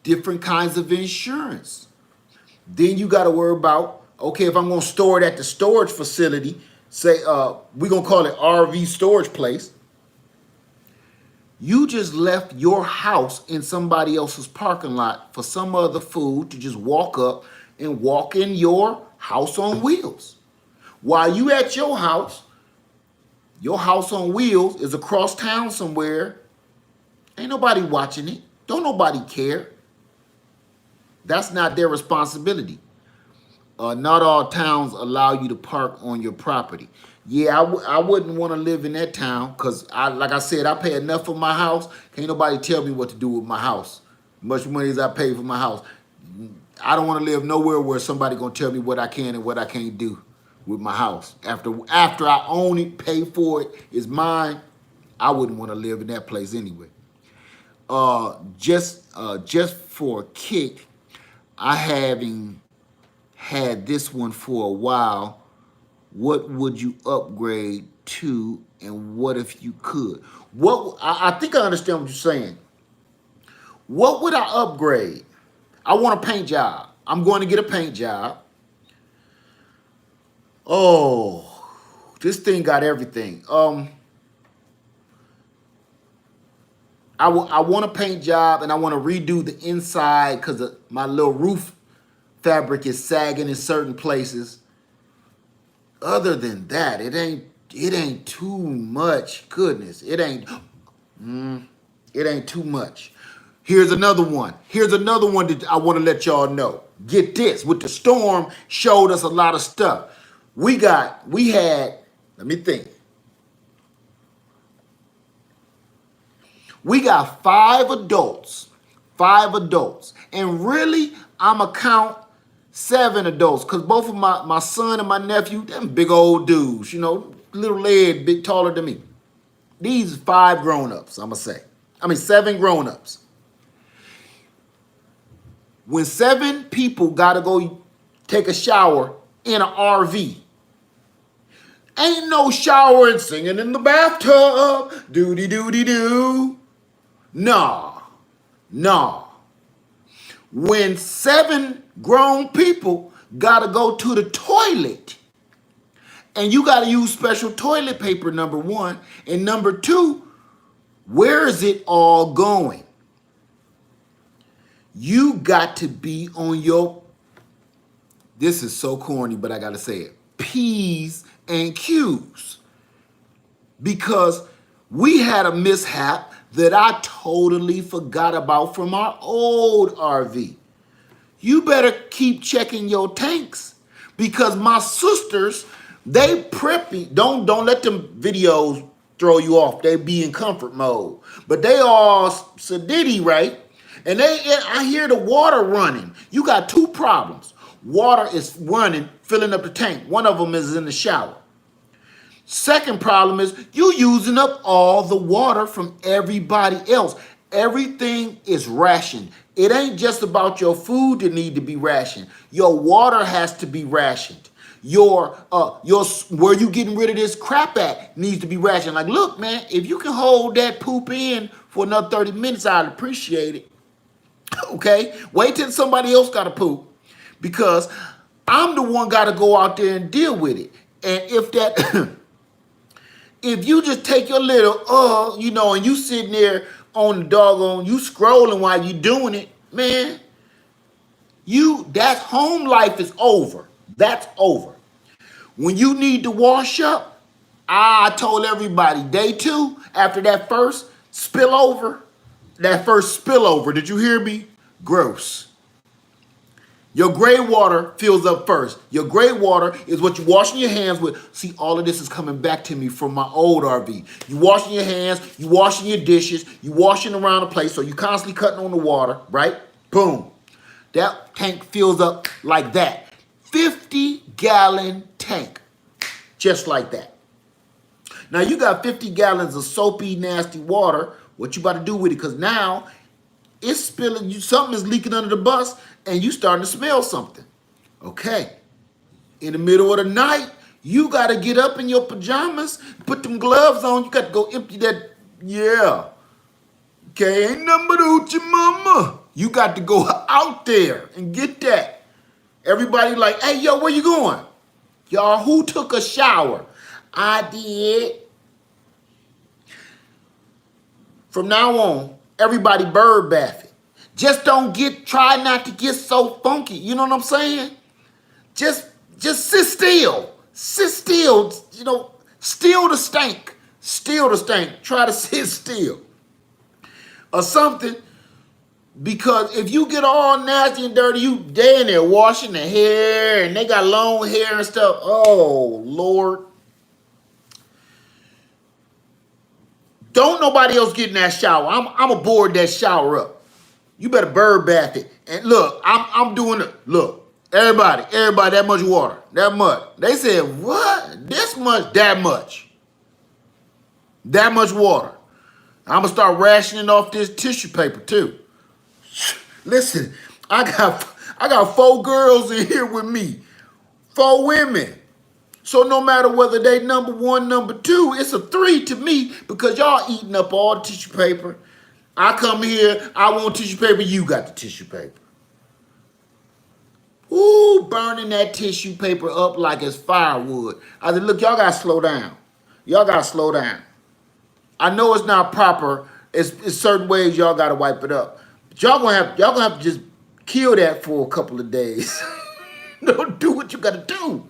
Different kinds of insurance. Then you got to worry about, okay, if I'm going to store it at the storage facility, say we're going to call it RV storage place. You just left your house in somebody else's parking lot for some other food to just walk up and walk in your house on wheels. While you at your house on wheels is across town somewhere. Ain't nobody watching it. Don't nobody care. That's not their responsibility. Not all towns allow you to park on your property. Yeah, I wouldn't want to live in that town because, like I said, I pay enough for my house. Can't nobody tell me what to do with my house. Much money as I pay for my house. I don't want to live nowhere where somebody going to tell me what I can and what I can't do with my house. After I own it, pay for it, it's mine, I wouldn't want to live in that place anyway. Just for a kick, I having had this one for a while. What would you upgrade to, and what if you could? I think I understand what you're saying. What would I upgrade? I want a paint job. I'm going to get a paint job. Oh, this thing got everything. I want a paint job and I want to redo the inside because my little roof fabric is sagging in certain places. Other than that, it ain't too much. Goodness, it ain't too much. Here's another one. Here's another one that I want to let y'all know. Get this, with the storm showed us a lot of stuff. We had, let me think. We got five adults. And really, I'ma count 7 adults, because both of my son and my nephew, them big old dudes, little leg, big taller than me. These 5 grown-ups, I'ma say. 7 grown-ups. When 7 people gotta go take a shower in an RV, ain't no showering singing in the bathtub, doody-doody-doo. Nah. When 7 grown people gotta go to the toilet, and you gotta use special toilet paper, number 1, and number 2, where is it all going? You got to be on your, this is so corny, but I gotta say it, P's and Q's. Because we had a mishap that I totally forgot about from our old RV. You better keep checking your tanks, because my sisters, they preppy. Don't let them videos throw you off. They be in comfort mode, but they all sedity, right? And I hear the water running. You got 2 problems. Water is running, filling up the tank. One of them is in the shower. Second problem is you using up all the water from everybody else. Everything is rationed. It ain't just about your food that need to be rationed. Your water has to be rationed. Your where you getting rid of this crap at needs to be rationed. Like, look, man, if you can hold that poop in for another 30 minutes, I'd appreciate it. Okay? Wait till somebody else got to poop, because I'm the one got to go out there and deal with it. And if you just take your little, and you sitting there on the doggone, you scrolling while you doing it, man, that home life is over. That's over. When you need to wash up, I told everybody, day 2, after that first spillover, did you hear me? Gross. Your gray water fills up first. Your gray water is what you're washing your hands with. See, all of this is coming back to me from my old RV. You washing your hands, you washing your dishes, you washing around the place, so you constantly cutting on the water, right? Boom. That tank fills up like that. 50-gallon tank. Just like that. Now you got 50 gallons of soapy, nasty water. What you about to do with it? Because now it's spilling, something is leaking under the bus, and you starting to smell something. Okay. In the middle of the night, you got to get up in your pajamas, put them gloves on. You got to go empty that. Yeah. Okay, ain't nothing but hoochie mama. You got to go out there and get that. Everybody like, hey, yo, where you going? Y'all, who took a shower? I did. From now on, everybody bird bath it. Just try not to get so funky. You know what I'm saying? Just sit still. Sit still, still the stank. Still the stank. Try to sit still. Or something. Because if you get all nasty and dirty, they in there washing the hair, and they got long hair and stuff. Oh, Lord. Don't nobody else get in that shower. I'm going to board that shower up. You better bird bath it. And look, I'm doing it. Look, everybody, that much water. That much. They said, what? This much? That much. That much water. I'm going to start rationing off this tissue paper, too. Listen, I got 4 girls in here with me. 4 women. So no matter whether they number 1, number 2, it's a 3 to me, because y'all eating up all the tissue paper. I come here, I want tissue paper, you got the tissue paper. Ooh, burning that tissue paper up like it's firewood. I said, look, y'all gotta slow down. Y'all gotta slow down. I know it's not proper It's certain ways y'all gotta wipe it up. But y'all gonna have to just kill that for a couple of days. Don't do what you gotta do.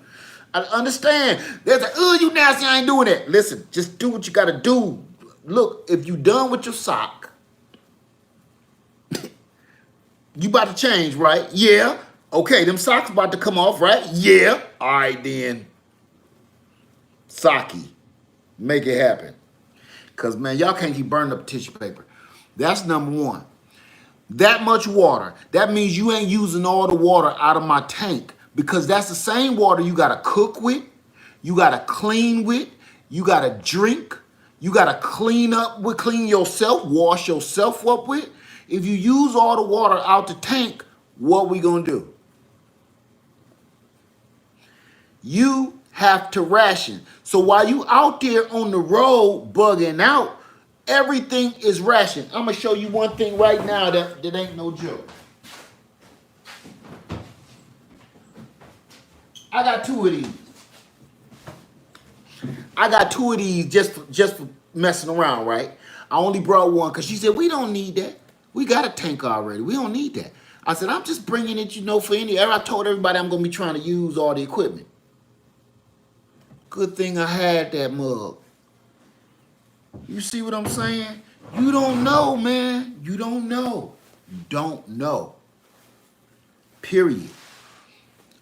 I understand. There's like, oh, you nasty, I ain't doing that. Listen, just do what you gotta do. Look, if you done with your sock, you about to change, right? Yeah. Okay, them socks about to come off, right? Yeah. All right then. Socky. Make it happen. Because, man, y'all can't keep burning up tissue paper. That's number one. That much water. That means you ain't using all the water out of my tank. Because that's the same water you got to cook with, you got to clean with, you got to drink, you got to clean up with, clean yourself, wash yourself up with. If you use all the water out the tank, what we going to do? You have to ration. So while you out there on the road bugging out, everything is rationed. I'm going to show you one thing right now that ain't no joke. I got two of these. I got two of these just for messing around, right? I only brought one because she said, we don't need that. We got a tank already. We don't need that. I said, I'm just bringing it, for any. I told everybody I'm going to be trying to use all the equipment. Good thing I had that mug. You see what I'm saying? You don't know, man. You don't know. You don't know. Period.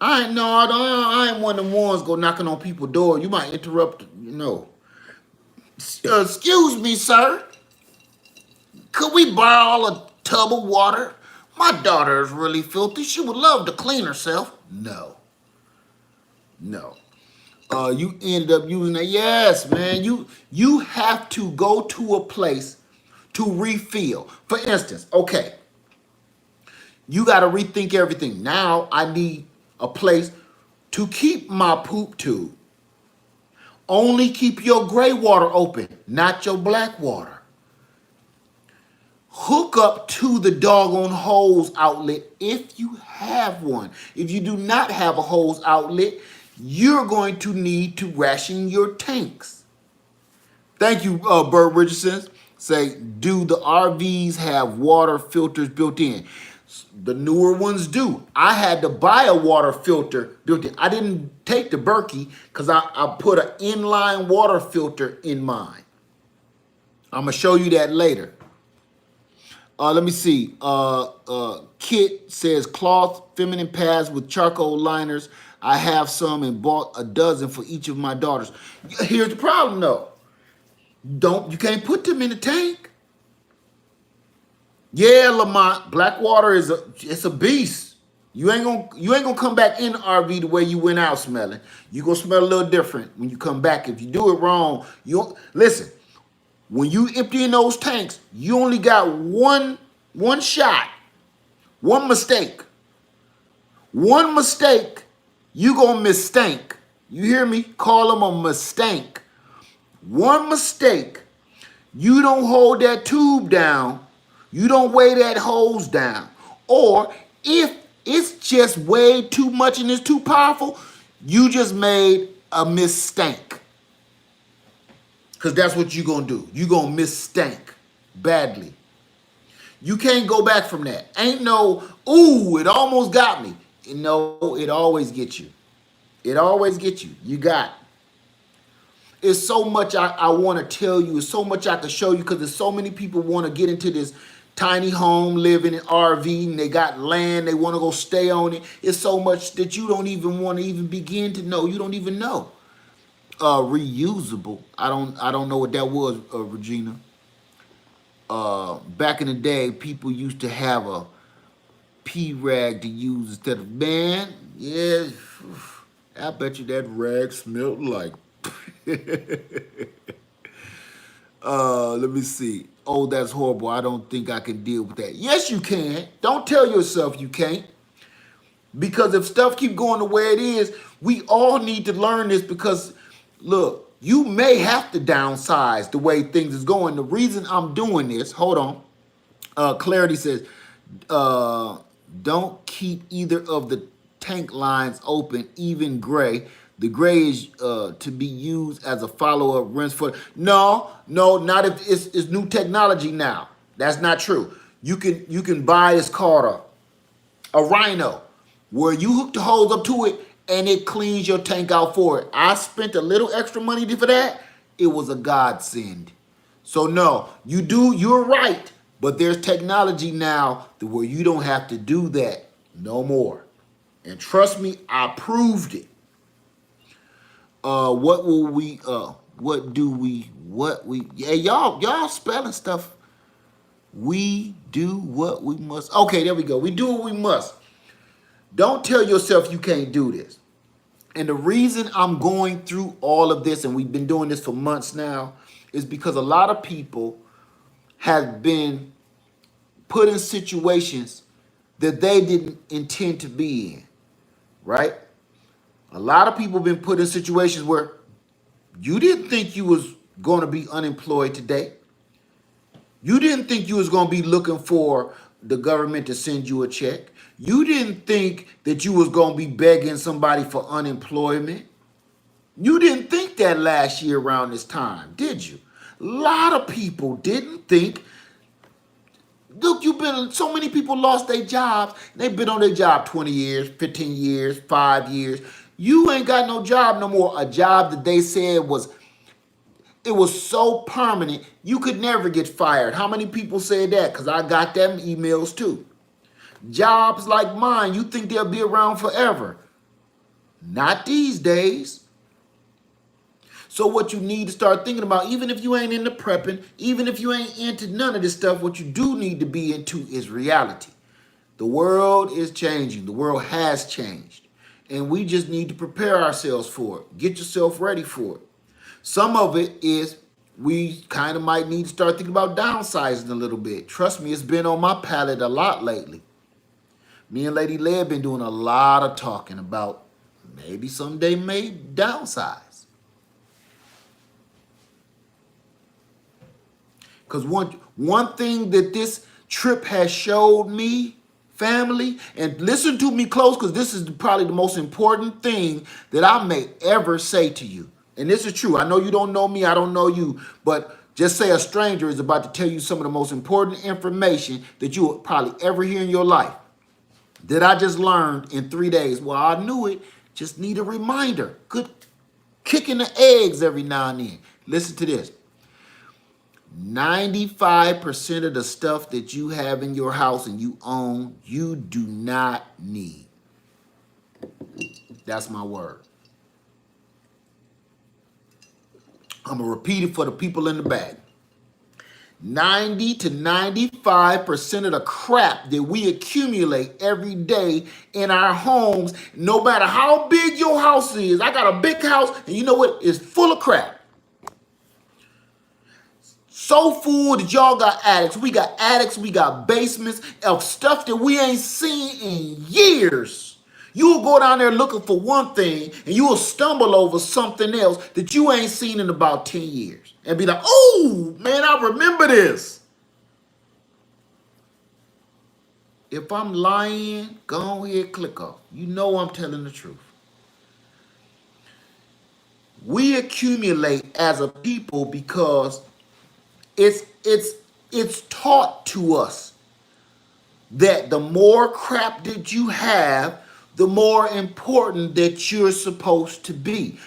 I ain't one of them ones go knocking on people's door. You might interrupt, Excuse me, sir. Could we borrow a tub of water? My daughter is really filthy. She would love to clean herself. No. You ended up using that. Yes, man. You have to go to a place to refill. For instance, okay, you got to rethink everything. Now I need a place to keep my poop tube. Only keep your gray water open, not your black water. Hook up to the doggone hose outlet if you have one. If you do not have a hose outlet, you're going to need to ration your tanks. Thank you, Bert Richardson. Say, do the RVs have water filters built in? The newer ones do. I had to buy a water filter built in. I didn't take the Berkey because I put an inline water filter in mine. I'm going to show you that later. Let me see. Kit says cloth feminine pads with charcoal liners. I have some and bought a dozen for each of my daughters. Here's the problem though. You can't put them in the tank. Yeah, Lamont, black water it's a beast. You ain't gonna come back in the RV the way you went out smelling. You gonna smell a little different when you come back. If you do it wrong, listen. When you empty in those tanks, you only got one shot, one mistake. One mistake, you gonna mistake. You hear me? Call them a mistake. One mistake, you don't hold that tube down. You don't weigh that hose down. Or if it's just way too much and it's too powerful, you just made a mistake. Because that's what you're going to do. You're going to mistake badly. You can't go back from that. Ain't no, ooh, it almost got me. No, it always gets you. It always gets you. You got it. It's so much I want to tell you. It's so much I can show you because there's so many people want to get into this tiny home, living in RV, and they got land. They want to go stay on it. It's so much that you don't even want to even begin to know. You don't even know. Reusable. I don't know what that was, Regina. Back in the day, people used to have a pee rag to use instead of, man, yeah, I bet you that rag smelled like. Let me see. Oh, that's horrible. I don't think I can deal with that. Yes, you can. Don't tell yourself you can't. Because if stuff keep going the way it is, we all need to learn this because, look, you may have to downsize the way things is going. The reason I'm doing this, hold on. Clarity says, don't keep either of the tank lines open, even gray. The gray is to be used as a follow-up rinse for. No, no, not if it's new technology now. That's not true. You can buy, it's called a Rhino, where you hook the hose up to it and it cleans your tank out for it. I spent a little extra money for that. It was a godsend. So no, you're right, but there's technology now where you don't have to do that no more. And trust me, I proved it. Yeah, y'all spelling stuff. We do what we must. Okay, there we go. We do what we must. Don't tell yourself you can't do this. And the reason I'm going through all of this, and we've been doing this for months now, is because a lot of people have been put in situations that they didn't intend to be in, right? A lot of people have been put in situations where you didn't think you was going to be unemployed today. You didn't think you was going to be looking for the government to send you a check. You didn't think that you was going to be begging somebody for unemployment. You didn't think that last year around this time, did you? A lot of people didn't think. Look, so many people lost their jobs. They've been on their job 20 years, 15 years, 5 years. You ain't got no job no more. A job that they said was so permanent, you could never get fired. How many people said that? Because I got them emails too. Jobs like mine, you think they'll be around forever. Not these days. So what you need to start thinking about, even if you ain't into prepping, even if you ain't into none of this stuff, what you do need to be into is reality. The world is changing. The world has changed. And we just need to prepare ourselves for it. Get yourself ready for it. Some of it is we kind of might need to start thinking about downsizing a little bit. Trust me, it's been on my palate a lot lately. Me and Lady Leah been doing a lot of talking about maybe someday may downsize. Because one thing that this trip has showed me, family, and listen to me close, because this is probably the most important thing that I may ever say to you. And this is true. I know you don't know me. I don't know you. But just say a stranger is about to tell you some of the most important information that you will probably ever hear in your life that I just learned in 3 days. Well, I knew it. Just need a reminder. Good kicking the eggs every now and then. Listen to this. 95% of the stuff that you have in your house and you own, you do not need. That's my word. I'm going to repeat it for the people in the back. 90 to 95% of the crap that we accumulate every day in our homes, no matter how big your house is. I got a big house, and you know what? It's full of crap. So full that y'all got attics. We got basements of stuff that we ain't seen in years. You'll go down there looking for one thing, and you will stumble over something else that you ain't seen in about 10 years. And be like, oh, man, I remember this. If I'm lying, go ahead, click off. You know I'm telling the truth. We accumulate as a people because it's taught to us that the more crap that you have, the more important that you're supposed to be.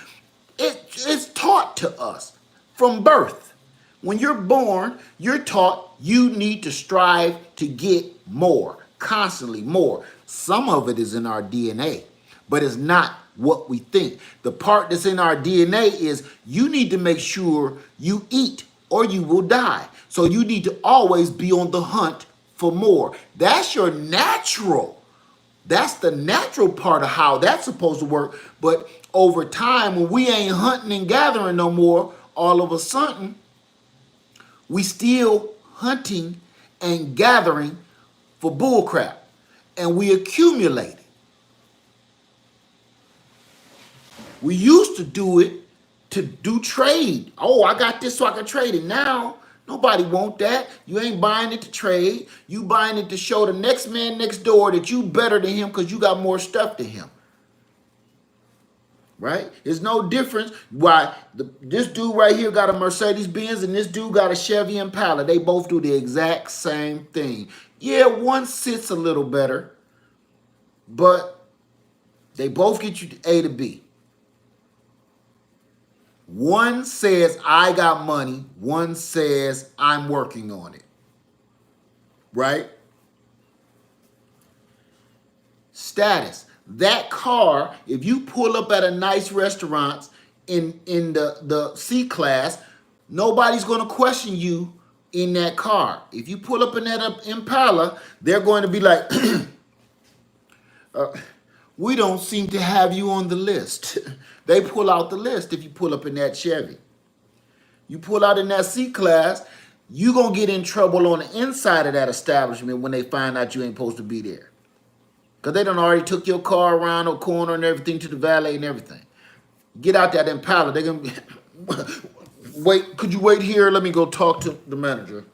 It's taught to us from birth. When you're born, you're taught you need to strive to get more, constantly more. Some of it is in our DNA, but it's not what we think. The part that's in our DNA is you need to make sure you eat or you will die. So you need to always be on the hunt for more. That's your natural. That's the natural part of how that's supposed to work. But over time, when we ain't hunting and gathering no more, all of a sudden, we still hunting and gathering for bullcrap. And we accumulate it. We used to do it to do trade. Oh, I got this so I can trade it. Now, nobody want that. You ain't buying it to trade. You buying it to show the next man next door that you better than him because you got more stuff than him. right? There's no difference. Why this dude right here got a Mercedes Benz and this dude got a Chevy Impala. They both do the exact same thing. Yeah, one sits a little better, but they both get you to A to B. One says I got money, one says I'm working on it, right? Status. That car, if you pull up at a nice restaurant in the C class, nobody's going to question you in that car. If you pull up in that Impala, they're going to be like, we don't seem to have you on the list. They pull out the list if you pull up in that Chevy. You pull out in that C class, you're going to get in trouble on the inside of that establishment when they find out you ain't supposed to be there. Because they done already took your car around the corner and everything to the valet and everything. Get out that Impala. They're going to wait. Could you wait here? Let me go talk to the manager.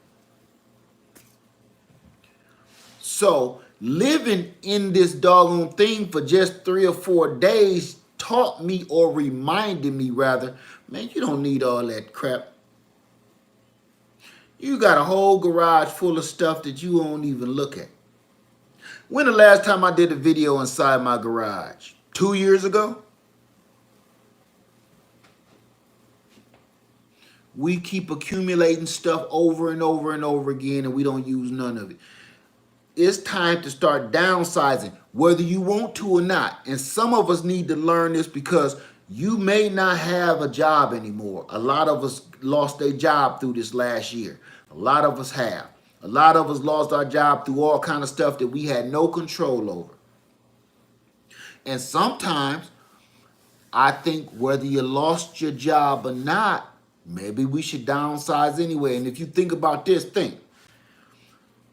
So living in this doggone thing for just 3 or 4 days taught me, or reminded me rather, man, you don't need all that crap. You got a whole garage full of stuff that you won't even look at. When the last time I did a video inside my garage? 2 years ago? We keep accumulating stuff over and over and over again and we don't use none of it. It's time to start downsizing, whether you want to or not. And some of us need to learn this because you may not have a job anymore. A lot of us lost their job through this last year. A lot of us have. A lot of us lost our job through all kind of stuff that we had no control over. And sometimes I think whether you lost your job or not, maybe we should downsize anyway. And if you think about this,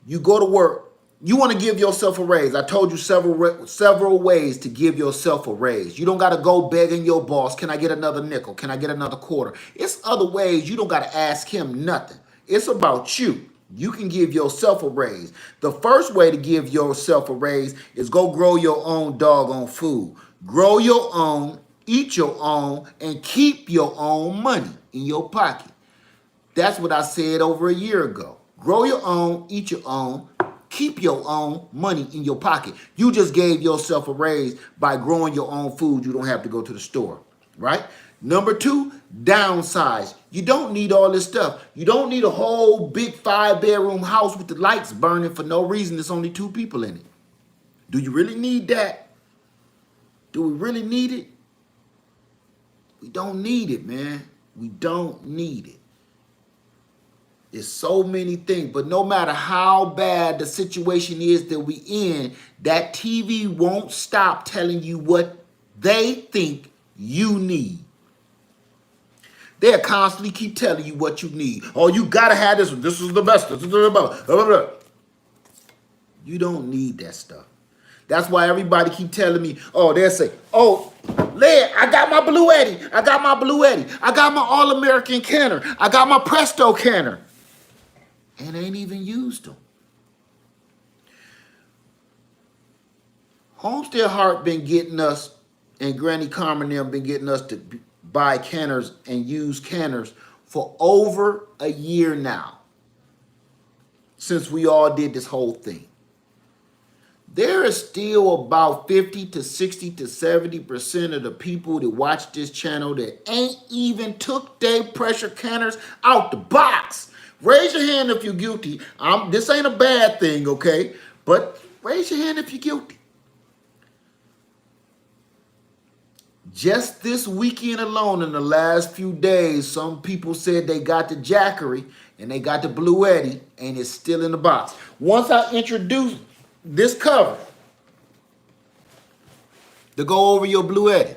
you go to work, you want to give yourself a raise. I told you several ways to give yourself a raise. You don't got to go begging your boss, can I get another nickel? Can I get another quarter? It's other ways. You don't got to ask him nothing. It's about you. You can give yourself a raise. The first way to give yourself a raise is go grow your own doggone food. Grow your own, eat your own, and keep your own money in your pocket. That's what I said over a year ago. Grow your own, eat your own, keep your own money in your pocket. You just gave yourself a raise by growing your own food. You don't have to go to the store, right? Number 2, downsize. You don't need all this stuff. You don't need a whole big 5-bedroom house with the lights burning for no reason. There's only 2 people in it. Do you really need that? Do we really need it? We don't need it, man. We don't need it. There's so many things, but no matter how bad the situation is that we in, that TV won't stop telling you what they think you need. They'll constantly keep telling you what you need. Oh, you gotta have this one. This is the best. This is the best. You don't need that stuff. That's why everybody keep telling me, oh, they'll say, oh, Led, I got my Blue Eddy. I got my Blue Eddy. I got my All-American canner. I got my Presto canner. And ain't even used them. Homestead Heart been getting us, and Granny Carmen them been getting us to buy canners and use canners for over a year now, since we all did this whole thing. There is still about 50 to 60 to 70% of the people that watch this channel that ain't even took their pressure canners out the box. Raise your hand if you're guilty. This ain't a bad thing, okay? But raise your hand if you're guilty. Just this weekend alone, in the last few days, some people said they got the Jackery and they got the Blue Eddy and it's still in the box. Once I introduce this cover to go over your Blue Eddy,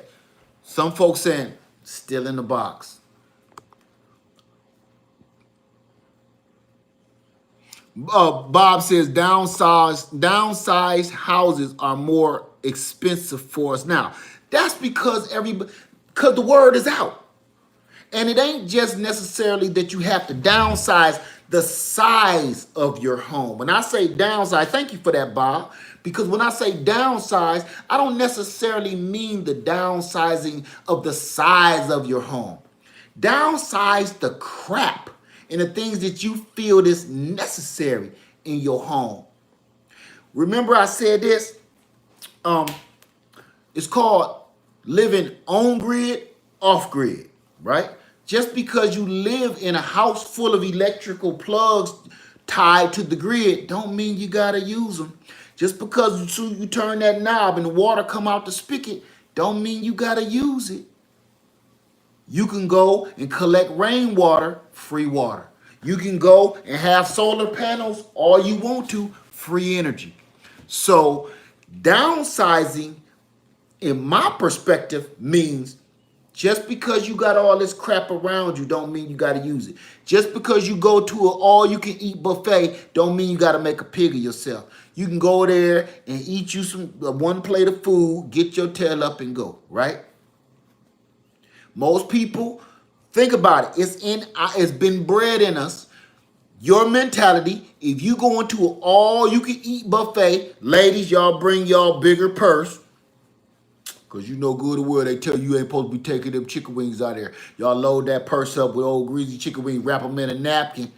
some folks saying still in the box. Bob says downsized houses are more expensive for us now. That's because the word is out. And it ain't just necessarily that you have to downsize the size of your home. When I say downsize, thank you for that, Bob, Because when I say downsize, I don't necessarily mean the downsizing of the size of your home. Downsize the crap and the things that you feel is necessary in your home. Remember I said this? It's called living on grid, off grid, right? Just because you live in a house full of electrical plugs tied to the grid, don't mean you gotta use them. Just because you turn that knob and the water come out the spigot, don't mean you gotta use it. You can go and collect rainwater, free water. You can go and have solar panels all you want to, free energy. So downsizing, in my perspective, means just because you got all this crap around you don't mean you got to use it. Just because you go to an all-you-can-eat buffet don't mean you got to make a pig of yourself. You can go there and eat you some one plate of food, get your tail up and go, right? Most people, think about it. It's been bred in us. Your mentality, if you go into an all-you-can-eat buffet, ladies, y'all bring y'all bigger purse. Because you know good and well they tell you ain't supposed to be taking them chicken wings out there. Y'all load that purse up with old greasy chicken wings, wrap them in a napkin,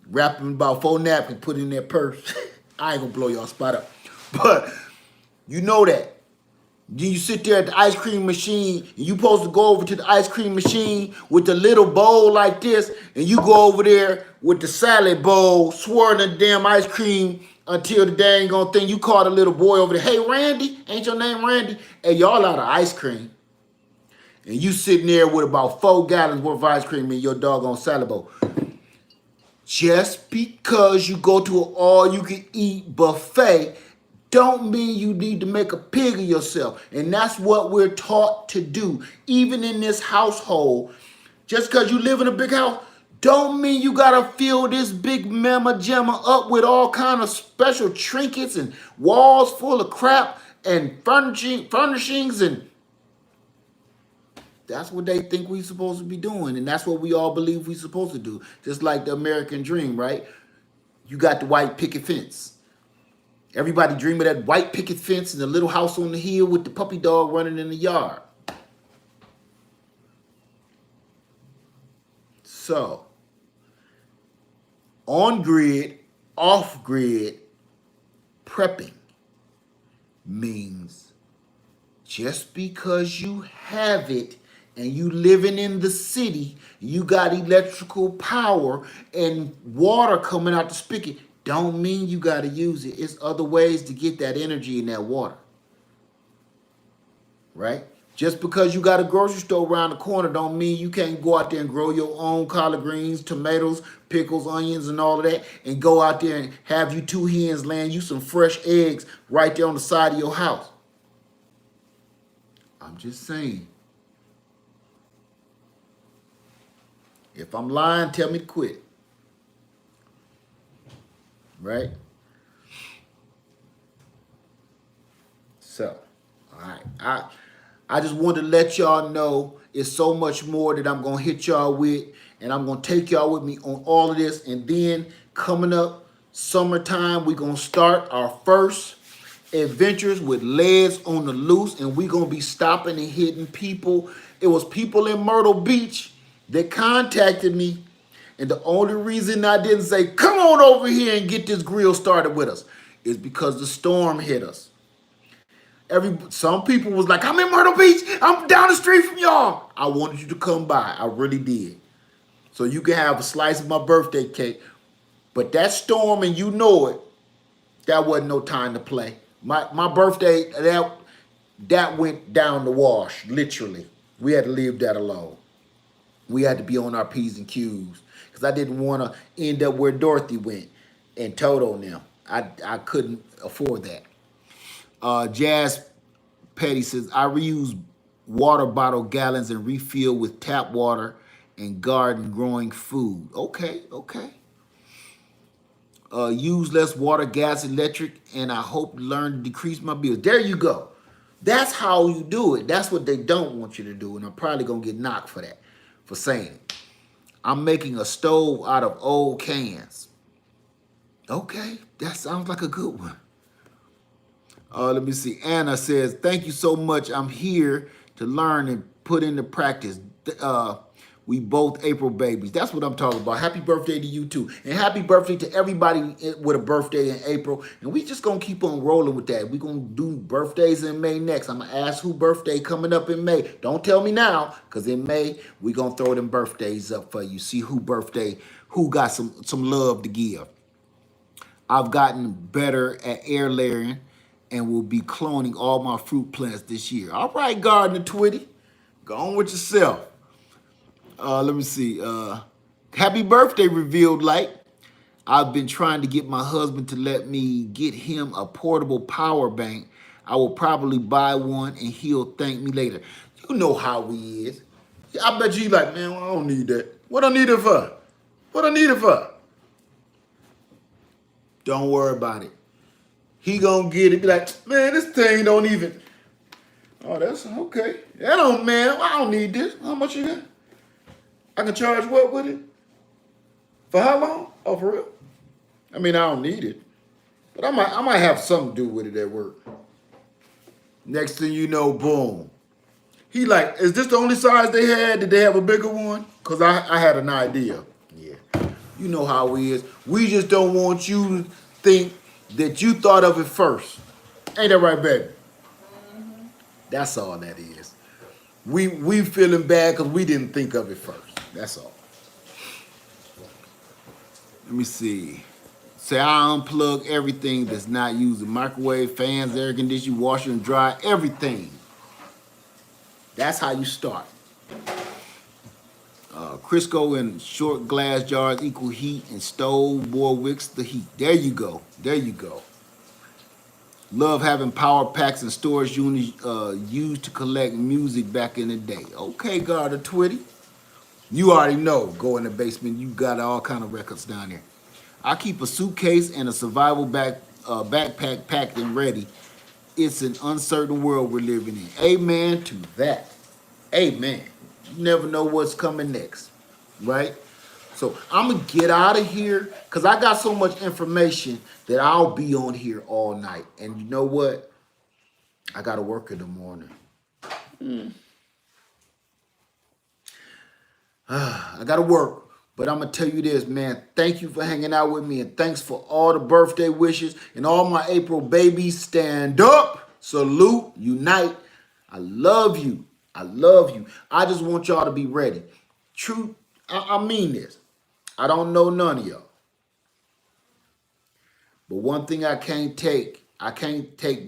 wrap them in about 4 napkins, put it in that purse. I ain't gonna blow y'all spot up. But you know that. Then you sit there at the ice cream machine and you supposed to go over to the ice cream machine with the little bowl like this, and you go over there with the salad bowl, swirling the damn ice cream until the dang on thing. You call the little boy over there, hey Randy, ain't your name Randy? Hey, y'all out of ice cream. And you sitting there with about 4 gallons worth of ice cream in your doggone salad bowl. Just because you go to an all-you-can-eat buffet don't mean you need to make a pig of yourself. And that's what we're taught to do. Even in this household, just because you live in a big house, don't mean you gotta fill this big mamma jamma up with all kind of special trinkets and walls full of crap and furnishings, and that's what they think we're supposed to be doing. And that's what we all believe we're supposed to do. Just like the American dream, right? You got the white picket fence. Everybody dream of that white picket fence and the little house on the hill with the puppy dog running in the yard. So, on grid, off grid, prepping means just because you have it and you living in the city, you got electrical power and water coming out the spigot, don't mean you got to use it. It's other ways to get that energy in that water, right? Just because you got a grocery store around the corner don't mean you can't go out there and grow your own collard greens, tomatoes, pickles, onions, and all of that, and go out there and have you 2 hens laying you some fresh eggs right there on the side of your house. I'm just saying. If I'm lying, tell me to quit. Right? So, all right. I just wanted to let y'all know it's so much more that I'm going to hit y'all with, and I'm going to take y'all with me on all of this. And then coming up summertime, we're going to start our first adventures with Legs on the Loose, and we're going to be stopping and hitting people. It was people in Myrtle Beach that contacted me, and the only reason I didn't say, come on over here and get this grill started with us, is because the storm hit us. Some people was like, I'm in Myrtle Beach. I'm down the street from y'all. I wanted you to come by. I really did. So you can have a slice of my birthday cake. But that storm, and you know it, that wasn't no time to play. My birthday, that went down the wash, literally. We had to leave that alone. We had to be on our P's and Q's. Because I didn't want to end up where Dorothy went and Toto and them. I couldn't afford that. Jazz Petty says, I reuse water bottle gallons and refill with tap water and garden growing food. Okay. Use less water, gas, electric, and I hope to learn to decrease my bills. There you go. That's how you do it. That's what they don't want you to do, and I'm probably going to get knocked for that, for saying it. I'm making a stove out of old cans. Okay, that sounds like a good one. Let me see. Anna says, thank you so much. I'm here to learn and put into practice. We both April babies. That's what I'm talking about. Happy birthday to you too. And happy birthday to everybody with a birthday in April. And we just going to keep on rolling with that. We're going to do birthdays in May next. I'm going to ask who birthday coming up in May. Don't tell me now, because in May, we're going to throw them birthdays up for you. See who birthday, who got some love to give. I've gotten better at air layering and will be cloning all my fruit plants this year. All right, Gardener Twitty, go on with yourself. Let me see. Happy birthday, Revealed Light. I've been trying to get my husband to let me get him a portable power bank. I will probably buy one and he'll thank me later. You know how he is. I bet you like, man, well, I don't need that. What I need it for? What I need it for? Don't worry about it. He gonna get it. Be like, man, this thing don't even. Oh, that's okay. That don't, man. I don't need this. How much you got? I can charge what with it? For how long? Oh, for real? I mean, I don't need it, but I might have something to do with it at work. Next thing you know, boom. He like, is this the only size they had? Did they have a bigger one? Cause I had an idea. Yeah, you know how he is. We just don't want you to think that you thought of it first. Ain't that right, baby? That's all that is. We feeling bad because we didn't think of it first. That's all. Let me see. Say I unplug everything that's not using microwave, fans, air conditioning, washer and dryer, everything. That's how you start. Crisco and short glass jars equal heat, and stove board wicks the heat. There you go. There you go. Love having power packs and storage units used to collect music back in the day. Okay, Garda Twitty. You already know. Go in the basement. You got all kind of records down there. I keep a suitcase and a survival backpack packed and ready. It's an uncertain world we're living in. Amen to that. Amen. You never know what's coming next, right? So I'm going to get out of here because I got so much information that I'll be on here all night. And you know what? I got to work in the morning. I got to work. But I'm going to tell you this, man. Thank you for hanging out with me. And thanks for all the birthday wishes. And all my April babies, stand up, salute, unite. I love you. I love you. I just want y'all to be ready. True, I mean this. I don't know none of y'all. But one thing I can't take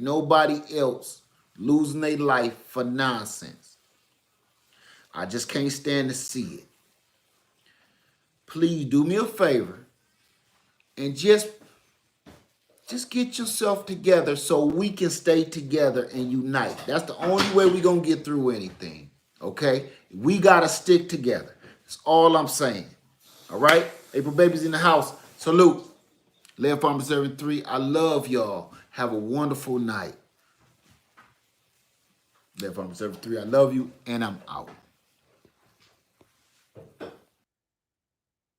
nobody else losing their life for nonsense. I just can't stand to see it. Please do me a favor and just get yourself together so we can stay together and unite. That's the only way we're going to get through anything, okay? We got to stick together. That's all I'm saying, all right? April babies in the house. Salute. Lead Farmer 73. I love y'all. Have a wonderful night. Lead Farmer 73. I love you, and I'm out.